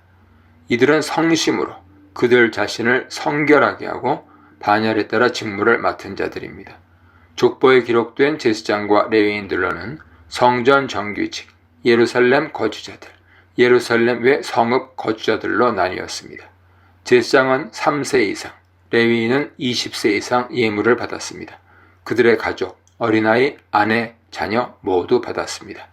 이들은 성심으로 그들 자신을 성결하게 하고 반열에 따라 직무를 맡은 자들입니다. 족보에 기록된 제사장과 레위인들로는 성전 정규직, 예루살렘 거주자들, 예루살렘 외 성읍 거주자들로 나뉘었습니다. 제사장은 3세 이상, 레위인은 20세 이상 예물을 받았습니다. 그들의 가족, 어린아이, 아내, 자녀 모두 받았습니다.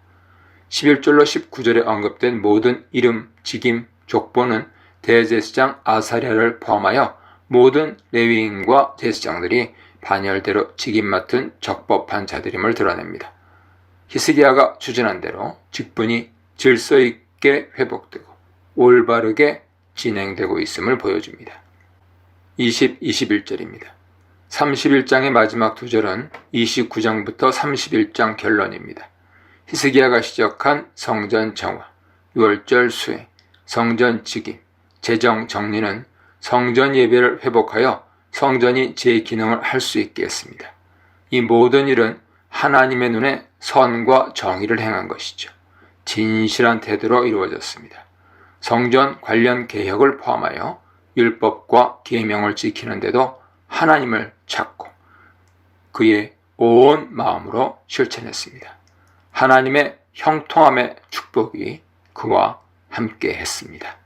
11절로 19절에 언급된 모든 이름, 직임, 족보는 대제사장 아사랴를 포함하여 모든 레위인과 제사장들이 반열대로 직임 맡은 적법한 자들임을 드러냅니다. 히스기야가 추진한 대로 직분이 질서 있게 회복되고 올바르게 진행되고 있음을 보여줍니다. 20, 21절입니다. 31장의 마지막 두 절은 29장부터 31장 결론입니다. 히스기야가 시작한 성전 정화, 유월절 수행, 성전 직임, 재정 정리는 성전 예배를 회복하여 성전이 제 기능을 할 수 있게 했습니다. 이 모든 일은 하나님의 눈에 선과 정의를 행한 것이죠. 진실한 태도로 이루어졌습니다. 성전 관련 개혁을 포함하여 율법과 계명을 지키는데도 하나님을 찾고 그의 온 마음으로 실천했습니다. 하나님의 형통함의 축복이 그와 함께 했습니다.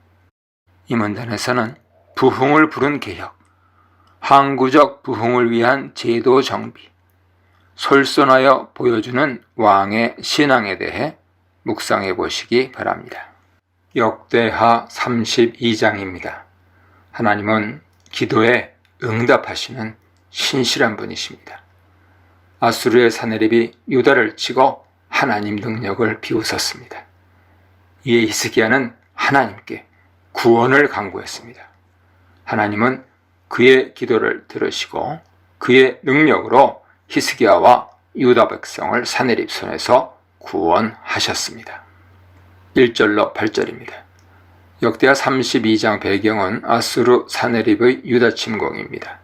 이 문단에서는 부흥을 부른 개혁, 항구적 부흥을 위한 제도 정비, 솔선하여 보여주는 왕의 신앙에 대해 묵상해 보시기 바랍니다. 역대하 32장입니다. 하나님은 기도에 응답하시는 신실한 분이십니다. 아수르의 사내립이 유다를 치고 하나님 능력을 비웃었습니다. 이에 히스기야는 하나님께 구원을 간구했습니다. 하나님은 그의 기도를 들으시고 그의 능력으로 히스기야와 유다 백성을 사내립 손에서 구원하셨습니다. 1절로 8절입니다. 역대하 32장 배경은 아수르 사내립의 유다 침공입니다.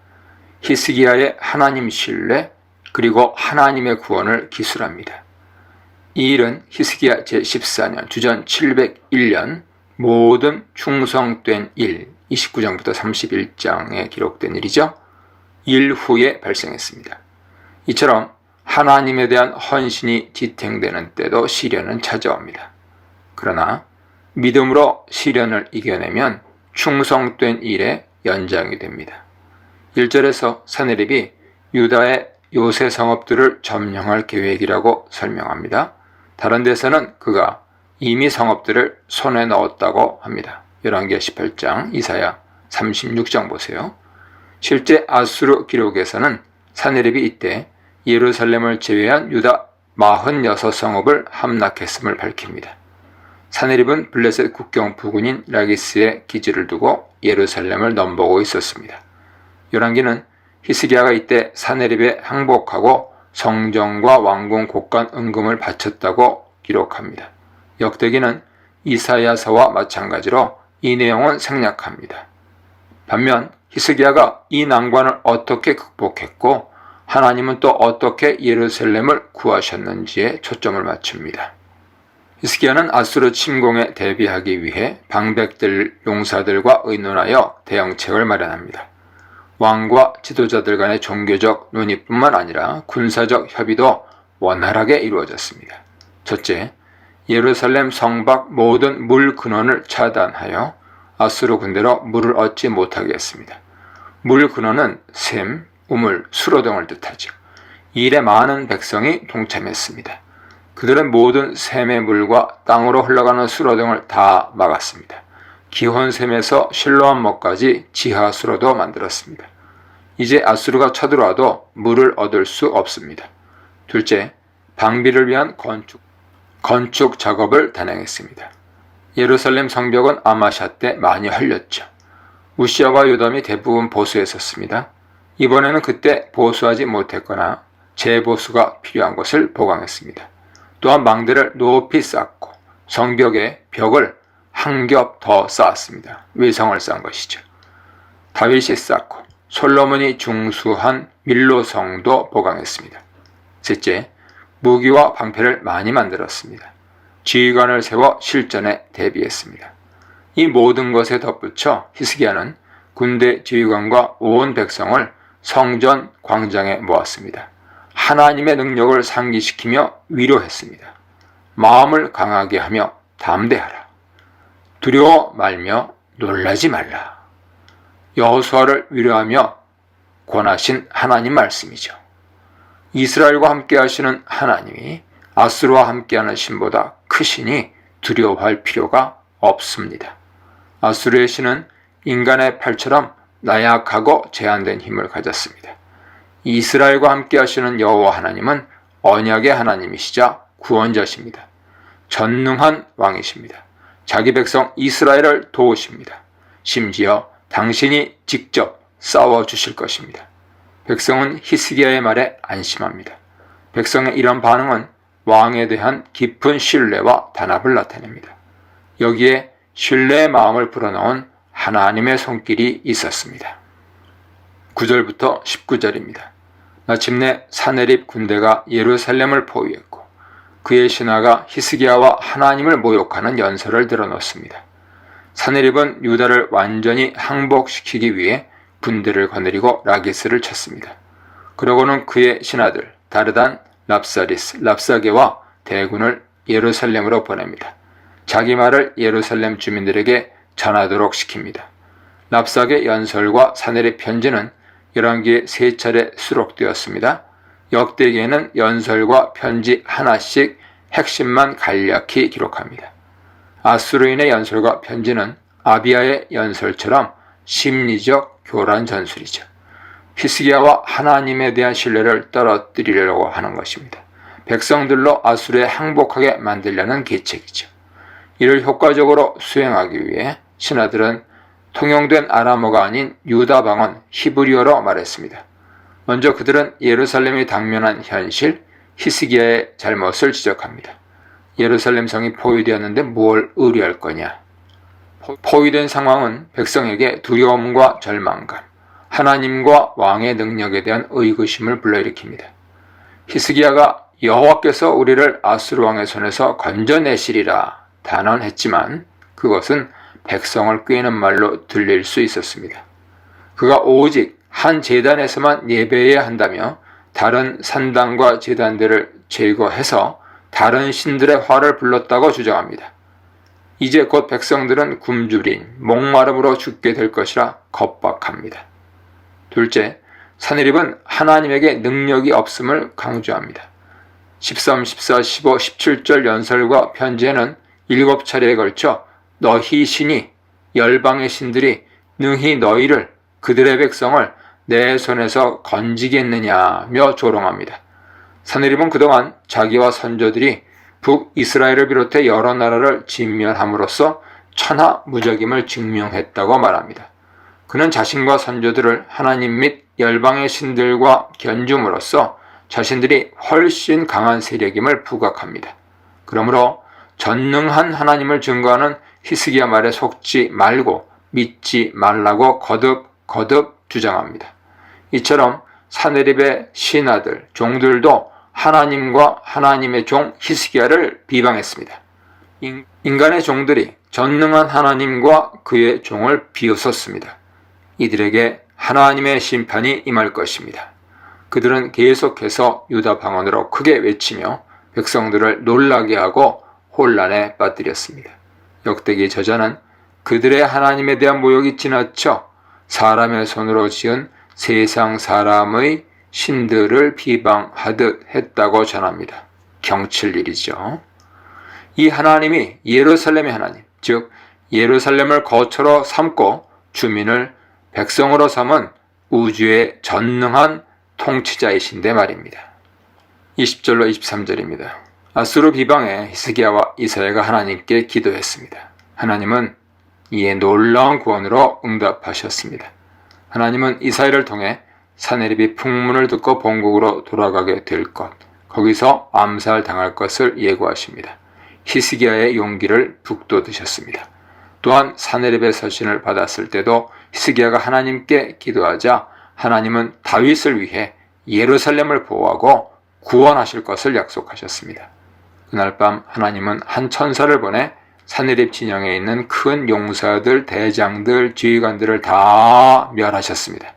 히스기야의 하나님 신뢰 그리고 하나님의 구원을 기술합니다. 이 일은 히스기야 제14년 주전 701년 모든 충성된 일 29장부터 31장에 기록된 일이죠. 일 후에 발생했습니다. 이처럼 하나님에 대한 헌신이 지탱되는 때도 시련은 찾아옵니다. 그러나 믿음으로 시련을 이겨내면 충성된 일의 연장이 됩니다. 1절에서 사내립이 유다의 요새 성읍들을 점령할 계획이라고 설명합니다. 다른 데서는 그가 이미 성읍들을 손에 넣었다고 합니다. 열왕기하 18장, 이사야 36장 보세요. 실제 아수르 기록에서는 사내립이 이때 예루살렘을 제외한 유다 46성읍을 함락했음을 밝힙니다. 사내립은 블레셋 국경 부근인 라기스에 기지를 두고 예루살렘을 넘보고 있었습니다. 열왕기는 히스기야가 이때 사내립에 항복하고 성전과 왕궁 곳간 은금을 바쳤다고 기록합니다. 역대기는 이사야서와 마찬가지로 이 내용은 생략합니다. 반면 히스기야가 이 난관을 어떻게 극복했고 하나님은 또 어떻게 예루살렘을 구하셨는지에 초점을 맞춥니다. 히스기야는 아수르 침공에 대비하기 위해 방백들 용사들과 의논하여 대응책을 마련합니다. 왕과 지도자들 간의 종교적 논의뿐만 아니라 군사적 협의도 원활하게 이루어졌습니다. 첫째, 예루살렘 성 밖 모든 물 근원을 차단하여 아수르 군대로 물을 얻지 못하게 했습니다. 물 근원은 샘, 우물, 수로 등을 뜻하죠. 이 일에 많은 백성이 동참했습니다. 그들은 모든 샘의 물과 땅으로 흘러가는 수로 등을 다 막았습니다. 기혼샘에서 실로암목까지 지하수로도 만들었습니다. 이제 아수르가 쳐들어와도 물을 얻을 수 없습니다. 둘째, 방비를 위한 건축 작업을 단행했습니다. 예루살렘 성벽은 아마샤 때 많이 헐렸죠. 우시아와 요담이 대부분 보수했었습니다. 이번에는 그때 보수하지 못했거나 재보수가 필요한 것을 보강했습니다. 또한 망대를 높이 쌓고 성벽에 벽을 한 겹 더 쌓았습니다. 외성을 쌓은 것이죠. 다윗이 쌓고 솔로몬이 중수한 밀로성도 보강했습니다. 셋째, 무기와 방패를 많이 만들었습니다. 지휘관을 세워 실전에 대비했습니다. 이 모든 것에 덧붙여 히스기야는 군대 지휘관과 온 백성을 성전 광장에 모았습니다. 하나님의 능력을 상기시키며 위로했습니다. 마음을 강하게 하며 담대하라. 두려워 말며 놀라지 말라. 여호수아를 위로하며 권하신 하나님 말씀이죠. 이스라엘과 함께 하시는 하나님이 아수르와 함께하는 신보다 크시니 두려워할 필요가 없습니다. 아수르의 신은 인간의 팔처럼 나약하고 제한된 힘을 가졌습니다. 이스라엘과 함께 하시는 여호와 하나님은 언약의 하나님이시자 구원자십니다. 전능한 왕이십니다. 자기 백성 이스라엘을 도우십니다. 심지어 당신이 직접 싸워주실 것입니다. 백성은 히스기야의 말에 안심합니다. 백성의 이런 반응은 왕에 대한 깊은 신뢰와 단합을 나타냅니다. 여기에 신뢰의 마음을 불어넣은 하나님의 손길이 있었습니다. 9절부터 19절입니다. 마침내 사네립 군대가 예루살렘을 포위했고 그의 신하가 히스기야와 하나님을 모욕하는 연설을 들어놓습니다. 사네립은 유다를 완전히 항복시키기 위해 군대를 거느리고 라기스를 쳤습니다. 그러고는 그의 신하들 다르단, 랍사리스, 랍사게와 대군을 예루살렘으로 보냅니다. 자기 말을 예루살렘 주민들에게 전하도록 시킵니다. 랍사게 연설과 사네립 편지는 열왕기에 3차례 수록되었습니다. 역대기에는 연설과 편지 하나씩 핵심만 간략히 기록합니다. 아수르인의 연설과 편지는 아비야의 연설처럼 심리적 교란 전술이죠. 히스기야와 하나님에 대한 신뢰를 떨어뜨리려고 하는 것입니다. 백성들로 아수르에 항복하게 만들려는 계책이죠. 이를 효과적으로 수행하기 위해 신하들은 통용된 아람어가 아닌 유다 방언 히브리어로 말했습니다. 먼저 그들은 예루살렘이 당면한 현실, 히스기야의 잘못을 지적합니다. 예루살렘 성이 포위되었는데 뭘 의뢰할 거냐? 포위된 상황은 백성에게 두려움과 절망감, 하나님과 왕의 능력에 대한 의구심을 불러일으킵니다. 히스기야가 여호와께서 우리를 아수르 왕의 손에서 건져내시리라 단언했지만 그것은 백성을 꾀는 말로 들릴 수 있었습니다. 그가 오직 한 제단에서만 예배해야 한다며 다른 산당과 제단들을 제거해서 다른 신들의 화를 불렀다고 주장합니다. 이제 곧 백성들은 굶주린 목마름으로 죽게 될 것이라 겁박합니다. 둘째, 사네립은 하나님에게 능력이 없음을 강조합니다. 13, 14, 15, 17절 연설과 편지에는 7차례에 걸쳐 너희 신이 열방의 신들이 능히 너희를 그들의 백성을 내 손에서 건지겠느냐며 조롱합니다. 사네립은 그동안 자기와 선조들이 북이스라엘을 비롯해 여러 나라를 진멸함으로써 천하무적임을 증명했다고 말합니다. 그는 자신과 선조들을 하나님 및 열방의 신들과 견줌으로써 자신들이 훨씬 강한 세력임을 부각합니다. 그러므로 전능한 하나님을 증거하는 히스기야 말에 속지 말고 믿지 말라고 거듭 주장합니다. 이처럼 사네립의 신하들, 종들도 하나님과 하나님의 종 히스기야를 비방했습니다. 인간의 종들이 전능한 하나님과 그의 종을 비웃었습니다. 이들에게 하나님의 심판이 임할 것입니다. 그들은 계속해서 유다 방언으로 크게 외치며 백성들을 놀라게 하고 혼란에 빠뜨렸습니다. 역대기 저자는 그들의 하나님에 대한 모욕이 지나쳐 사람의 손으로 지은 세상 사람의 신들을 비방하듯 했다고 전합니다. 경칠 일이죠. 이 하나님이 예루살렘의 하나님, 즉 예루살렘을 거처로 삼고 주민을 백성으로 삼은 우주의 전능한 통치자이신데 말입니다. 20절로 23절입니다. 아수르 비방에 히스기야와 이사야가 하나님께 기도했습니다. 하나님은 이에 놀라운 구원으로 응답하셨습니다. 하나님은 이사야를 통해 사네립이 풍문을 듣고 본국으로 돌아가게 될 것, 거기서 암살당할 것을 예고하십니다. 히스기야의 용기를 북돋으셨습니다. 또한 사네립의 서신을 받았을 때도 히스기야가 하나님께 기도하자 하나님은 다윗을 위해 예루살렘을 보호하고 구원하실 것을 약속하셨습니다. 그날 밤 하나님은 한 천사를 보내 산헤립 진영에 있는 큰 용사들, 대장들, 지휘관들을 다 멸하셨습니다.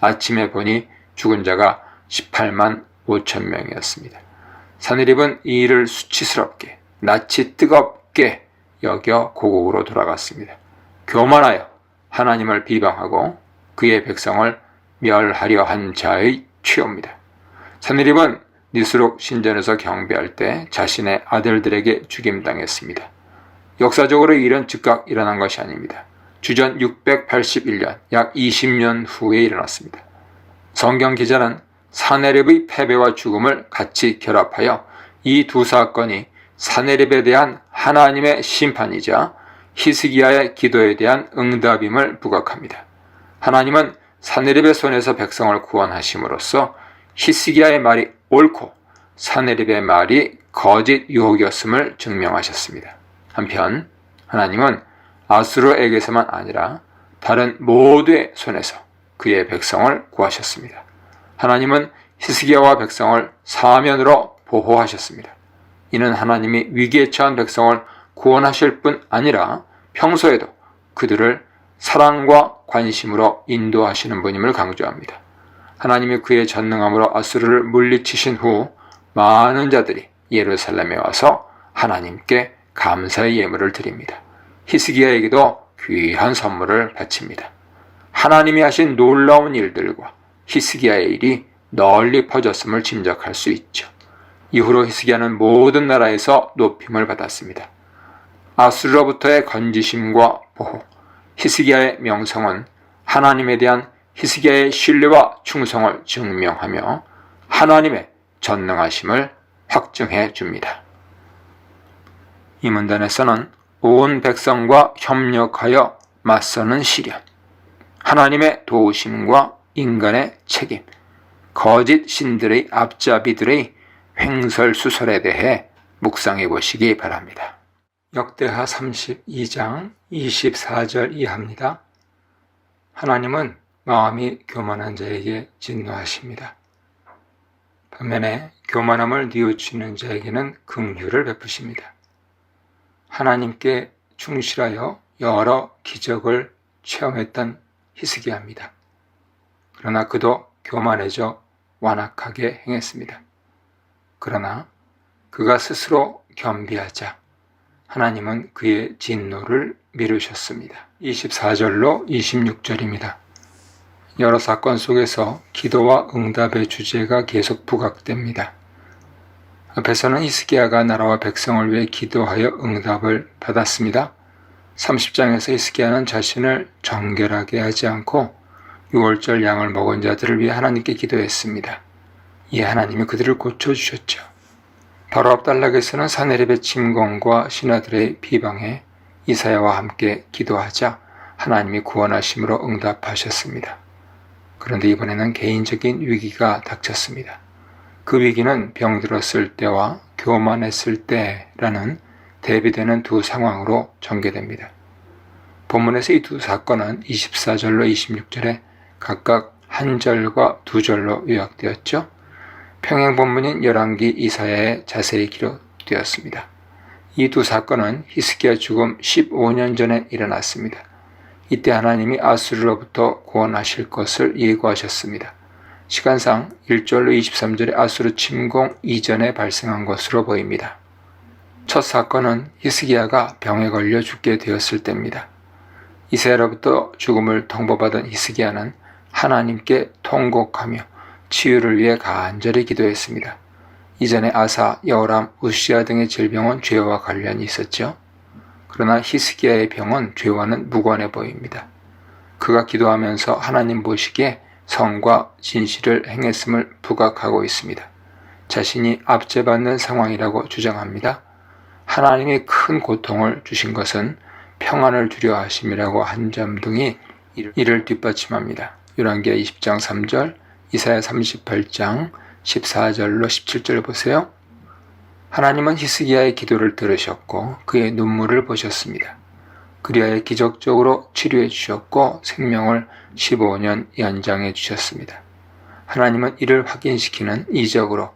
아침에 보니 죽은 자가 18만 5천 명이었습니다. 산헤립은 이 일을 수치스럽게, 낯이 뜨겁게 여겨 고국으로 돌아갔습니다. 교만하여 하나님을 비방하고 그의 백성을 멸하려 한 자의 취업입니다. 산헤립은 니스록 신전에서 경배할 때 자신의 아들들에게 죽임당했습니다. 역사적으로 이 일은 즉각 일어난 것이 아닙니다. 주전 681년, 약 20년 후에 일어났습니다. 성경 기자는 산헤립의 패배와 죽음을 같이 결합하여 이 두 사건이 산헤립에 대한 하나님의 심판이자 히스기야의 기도에 대한 응답임을 부각합니다. 하나님은 산헤립의 손에서 백성을 구원하심으로써 히스기야의 말이 옳고 산헤립의 말이 거짓 유혹이었음을 증명하셨습니다. 한편 하나님은 아수르에게서만 아니라 다른 모두의 손에서 그의 백성을 구하셨습니다. 하나님은 히스기야와 백성을 사면으로 보호하셨습니다. 이는 하나님이 위기에 처한 백성을 구원하실 뿐 아니라 평소에도 그들을 사랑과 관심으로 인도하시는 분임을 강조합니다. 하나님이 그의 전능함으로 아수르를 물리치신 후 많은 자들이 예루살렘에 와서 하나님께 감사의 예물을 드립니다. 히스기야에게도 귀한 선물을 바칩니다. 하나님이 하신 놀라운 일들과 히스기야의 일이 널리 퍼졌음을 짐작할 수 있죠. 이후로 히스기야는 모든 나라에서 높임을 받았습니다. 아수르로부터의 건지심과 보호, 히스기야의 명성은 하나님에 대한 히스기야의 신뢰와 충성을 증명하며 하나님의 전능하심을 확증해 줍니다. 이 문단에서는 온 백성과 협력하여 맞서는 시련, 하나님의 도우심과 인간의 책임, 거짓 신들의 앞잡이들의 횡설수설에 대해 묵상해 보시기 바랍니다. 역대하 32장 24절 이하입니다. 하나님은 마음이 교만한 자에게 진노하십니다. 반면에 교만함을 뉘우치는 자에게는 긍휼을 베푸십니다. 하나님께 충실하여 여러 기적을 체험했던 히스기야입니다. 그러나 그도 교만해져 완악하게 행했습니다. 그러나 그가 스스로 겸비하자 하나님은 그의 진노를 미루셨습니다. 24절로 26절입니다. 여러 사건 속에서 기도와 응답의 주제가 계속 부각됩니다. 앞에서는 히스기야가 나라와 백성을 위해 기도하여 응답을 받았습니다. 30장에서 히스기야는 자신을 정결하게 하지 않고 유월절 양을 먹은 자들을 위해 하나님께 기도했습니다. 이에 하나님이 그들을 고쳐주셨죠. 바로 앞 단락에서는 산헤립의 침공과 신하들의 비방에 이사야와 함께 기도하자 하나님이 구원하심으로 응답하셨습니다. 그런데 이번에는 개인적인 위기가 닥쳤습니다. 그 위기는 병들었을 때와 교만했을 때라는 대비되는 두 상황으로 전개됩니다. 본문에서 이 두 사건은 24절로 26절에 각각 한 절과 두 절로 요약되었죠. 평행 본문인 열왕기 이사야에 자세히 기록되었습니다. 이 두 사건은 히스기야 죽음 15년 전에 일어났습니다. 이때 하나님이 아수르로부터 구원하실 것을 예고하셨습니다. 시간상 1절로 23절의 아수르 침공 이전에 발생한 것으로 보입니다. 첫 사건은 히스기야가 병에 걸려 죽게 되었을 때입니다. 이사야로부터 죽음을 통보받은 히스기야는 하나님께 통곡하며 치유를 위해 간절히 기도했습니다. 이전에 아사, 여호람, 우시야 등의 질병은 죄와 관련이 있었죠. 그러나 히스기야의 병은 죄와는 무관해 보입니다. 그가 기도하면서 하나님 보시기에 성과 진실을 행했음을 부각하고 있습니다. 자신이 압제받는 상황이라고 주장합니다. 하나님이 큰 고통을 주신 것은 평안을 주려 하심이라고 한 점 등이 이를 뒷받침합니다. 열왕기하 20장 3절, 이사야 38장 14절로 17절 보세요. 하나님은 히스기야의 기도를 들으셨고 그의 눈물을 보셨습니다. 그리하여 기적적으로 치료해 주셨고 생명을 15년 연장해 주셨습니다. 하나님은 이를 확인시키는 이적으로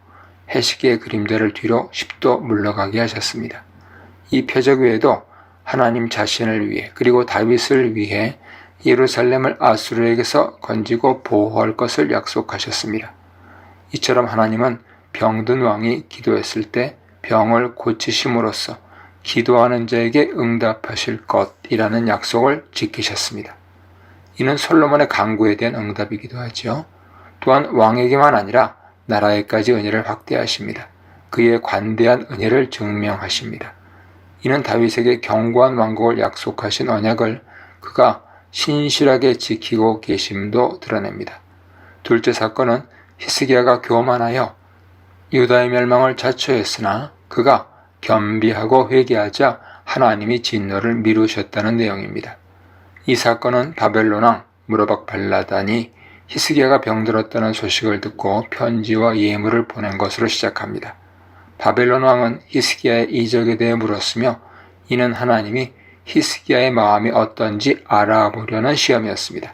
해시기의 그림자를 뒤로 10도 물러가게 하셨습니다. 이 표적 외에도 하나님 자신을 위해 그리고 다윗을 위해 예루살렘을 아수르에게서 건지고 보호할 것을 약속하셨습니다. 이처럼 하나님은 병든 왕이 기도했을 때 병을 고치심으로써 기도하는 자에게 응답하실 것이라는 약속을 지키셨습니다. 이는 솔로몬의 간구에 대한 응답이기도 하죠. 또한 왕에게만 아니라 나라에까지 은혜를 확대하십니다. 그의 관대한 은혜를 증명하십니다. 이는 다윗에게 견고한 왕국을 약속하신 언약을 그가 신실하게 지키고 계심도 드러냅니다. 둘째 사건은 히스기야가 교만하여 유다의 멸망을 자초했으나 그가 겸비하고 회개하자 하나님이 진노를 미루셨다는 내용입니다. 이 사건은 바벨론 왕 무로박 발라단이 히스기야가 병들었다는 소식을 듣고 편지와 예물을 보낸 것으로 시작합니다. 바벨론 왕은 히스기야의 이적에 대해 물었으며 이는 하나님이 히스기야의 마음이 어떤지 알아보려는 시험이었습니다.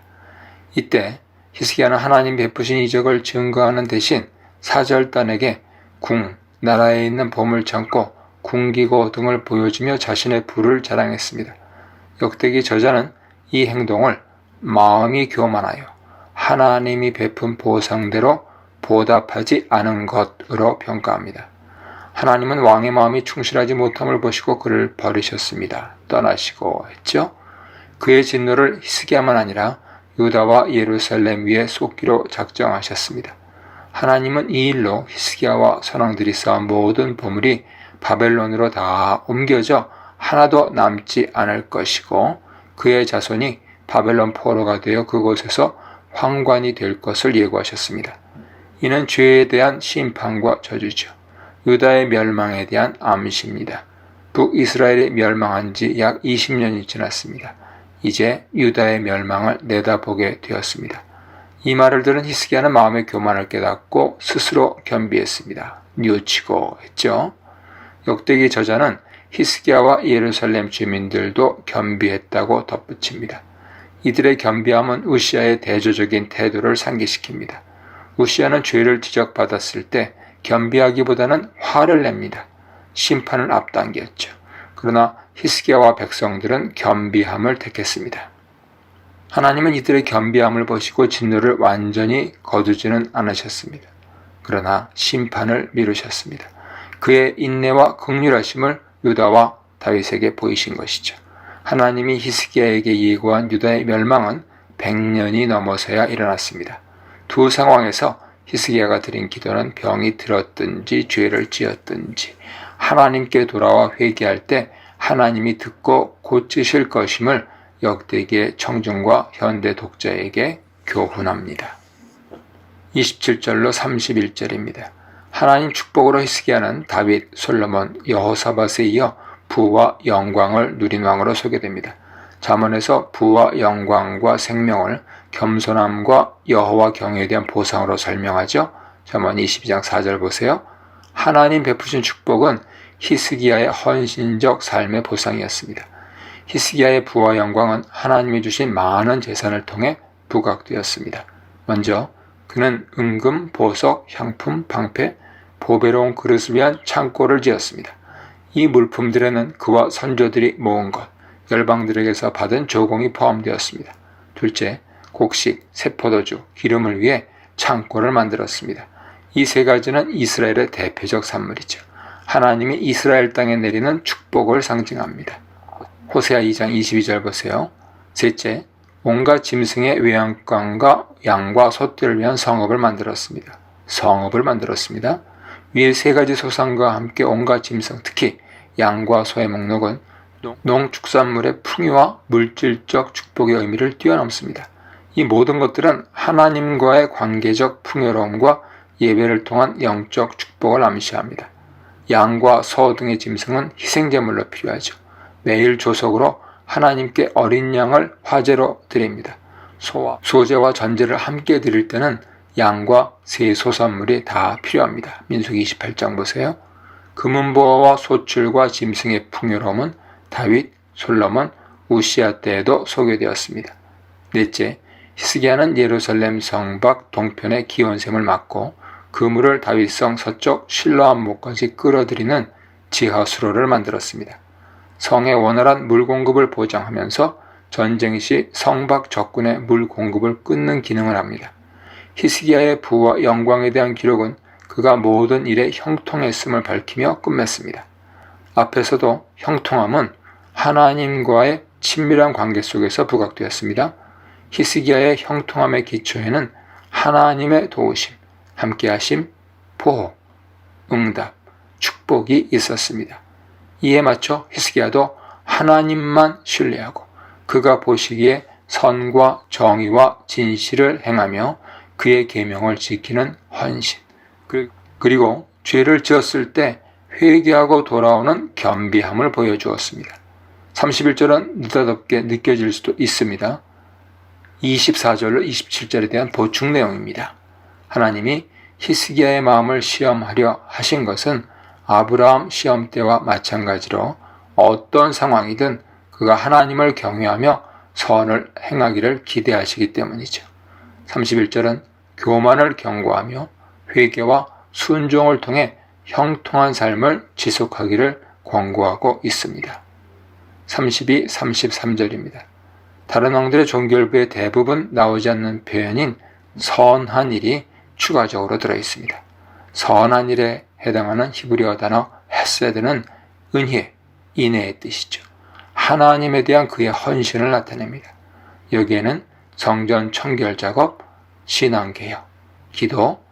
이때 히스기야는 하나님 베푸신 이적을 증거하는 대신 사절단에게 나라에 있는 보물창고, 궁기고 등을 보여주며 자신의 부를 자랑했습니다. 역대기 저자는 이 행동을 마음이 교만하여 하나님이 베푼 보상대로 보답하지 않은 것으로 평가합니다. 하나님은 왕의 마음이 충실하지 못함을 보시고 그를 버리셨습니다. 떠나시고 했죠. 그의 진노를 히스기야만 아니라 유다와 예루살렘 위에 쏟기로 작정하셨습니다. 하나님은 이 일로 히스기야와 선왕들이 쌓은 모든 보물이 바벨론으로 다 옮겨져 하나도 남지 않을 것이고 그의 자손이 바벨론 포로가 되어 그곳에서 황관이 될 것을 예고하셨습니다. 이는 죄에 대한 심판과 저주죠. 유다의 멸망에 대한 암시입니다. 북이스라엘이 멸망한 지 약 20년이 지났습니다. 이제 유다의 멸망을 내다보게 되었습니다. 이 말을 들은 히스기야는 마음의 교만을 깨닫고 스스로 겸비했습니다. 뉘우치고 했죠. 역대기 저자는 히스기야와 예루살렘 주민들도 겸비했다고 덧붙입니다. 이들의 겸비함은 우시야의 대조적인 태도를 상기시킵니다. 우시야는 죄를 지적받았을 때 겸비하기보다는 화를 냅니다. 심판을 앞당겼죠. 그러나 히스기야와 백성들은 겸비함을 택했습니다. 하나님은 이들의 겸비함을 보시고 진노를 완전히 거두지는 않으셨습니다. 그러나 심판을 미루셨습니다. 그의 인내와 긍휼하심을 유다와 다윗에게 보이신 것이죠. 하나님이 히스기야에게 예고한 유다의 멸망은 100년이 넘어서야 일어났습니다. 두 상황에서 히스기야가 드린 기도는 병이 들었든지 죄를 지었든지 하나님께 돌아와 회개할 때 하나님이 듣고 고치실 것임을 역대기의 청중과 현대 독자에게 교훈합니다. 27절로 31절입니다. 하나님 축복으로 히스기야는 다윗, 솔로몬, 여호사밧에 이어 부와 영광을 누린 왕으로 소개됩니다. 잠언에서 부와 영광과 생명을 겸손함과 여호와 경외에 대한 보상으로 설명하죠. 잠언 22장 4절 보세요. 하나님 베푸신 축복은 히스기야의 헌신적 삶의 보상이었습니다. 히스기야의 부와 영광은 하나님이 주신 많은 재산을 통해 부각되었습니다. 먼저 그는 은금, 보석, 향품, 방패, 보배로운 그릇을 위한 창고를 지었습니다. 이 물품들에는 그와 선조들이 모은 것, 열방들에게서 받은 조공이 포함되었습니다. 둘째, 곡식, 새포도주, 기름을 위해 창고를 만들었습니다. 이 세 가지는 이스라엘의 대표적 산물이죠. 하나님이 이스라엘 땅에 내리는 축복을 상징합니다. 호세아 2장 22절 보세요. 셋째, 온갖 짐승의 외양간과 양과 소떼를 위한 성읍을 만들었습니다. 위에 세 가지 소상과 함께 온갖 짐승, 특히 양과 소의 목록은 농축산물의 풍요와 물질적 축복의 의미를 뛰어넘습니다. 이 모든 것들은 하나님과의 관계적 풍요로움과 예배를 통한 영적 축복을 암시합니다. 양과 소 등의 짐승은 희생제물로 필요하죠. 매일 조석으로 하나님께 어린 양을 화제로 드립니다. 소제와 전제를 함께 드릴 때는 양과 새 소산물이 다 필요합니다. 민수기 28장 보세요. 금은보화와 소출과 짐승의 풍요로움은 다윗, 솔로몬, 우시아 때에도 소개되었습니다. 넷째, 히스기야는 예루살렘 성 밖 동편의 기온샘을 막고 그물을 다윗성 서쪽 실로 안목까지 끌어들이는 지하수로를 만들었습니다. 성의 원활한 물 공급을 보장하면서 전쟁 시 성 밖 적군의 물 공급을 끊는 기능을 합니다. 히스기야의 부와 영광에 대한 기록은 그가 모든 일에 형통했음을 밝히며 끝맺습니다. 앞에서도 형통함은 하나님과의 친밀한 관계 속에서 부각되었습니다. 히스기야의 형통함의 기초에는 하나님의 도우심, 함께하심, 보호, 응답, 축복이 있었습니다. 이에 맞춰 히스기야도 하나님만 신뢰하고 그가 보시기에 선과 정의와 진실을 행하며 그의 계명을 지키는 헌신, 그리고 죄를 지었을 때 회개하고 돌아오는 겸비함을 보여주었습니다. 31절은 느닷없게 느껴질 수도 있습니다. 24절로 27절에 대한 보충 내용입니다. 하나님이 히스기야의 마음을 시험하려 하신 것은 아브라함 시험 때와 마찬가지로 어떤 상황이든 그가 하나님을 경외하며 선을 행하기를 기대하시기 때문이죠. 31절은 교만을 경고하며 회개와 순종을 통해 형통한 삶을 지속하기를 권고하고 있습니다. 32, 33절입니다. 다른 왕들의 종결부의 대부분 나오지 않는 표현인 선한 일이 추가적으로 들어있습니다. 선한 일에 해당하는 히브리어 단어 헤세드는 은혜, 인애의 뜻이죠. 하나님에 대한 그의 헌신을 나타냅니다. 여기에는 성전 청결 작업, 신앙개혁, 기도,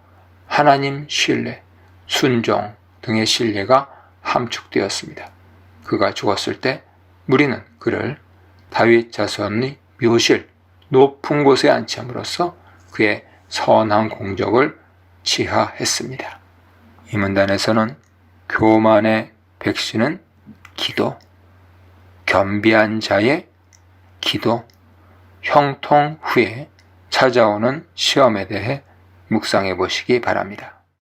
하나님 신뢰, 순종 등의 신뢰가 함축되었습니다. 그가 죽었을 때 무리는 그를 다윗 자손의 묘실, 높은 곳에 안치함으로써 그의 선한 공적을 치하했습니다. 이 문단에서는 교만의 백신은 기도, 겸비한 자의 기도, 형통 후에 찾아오는 시험에 대해 묵상해 보시기 바랍니다.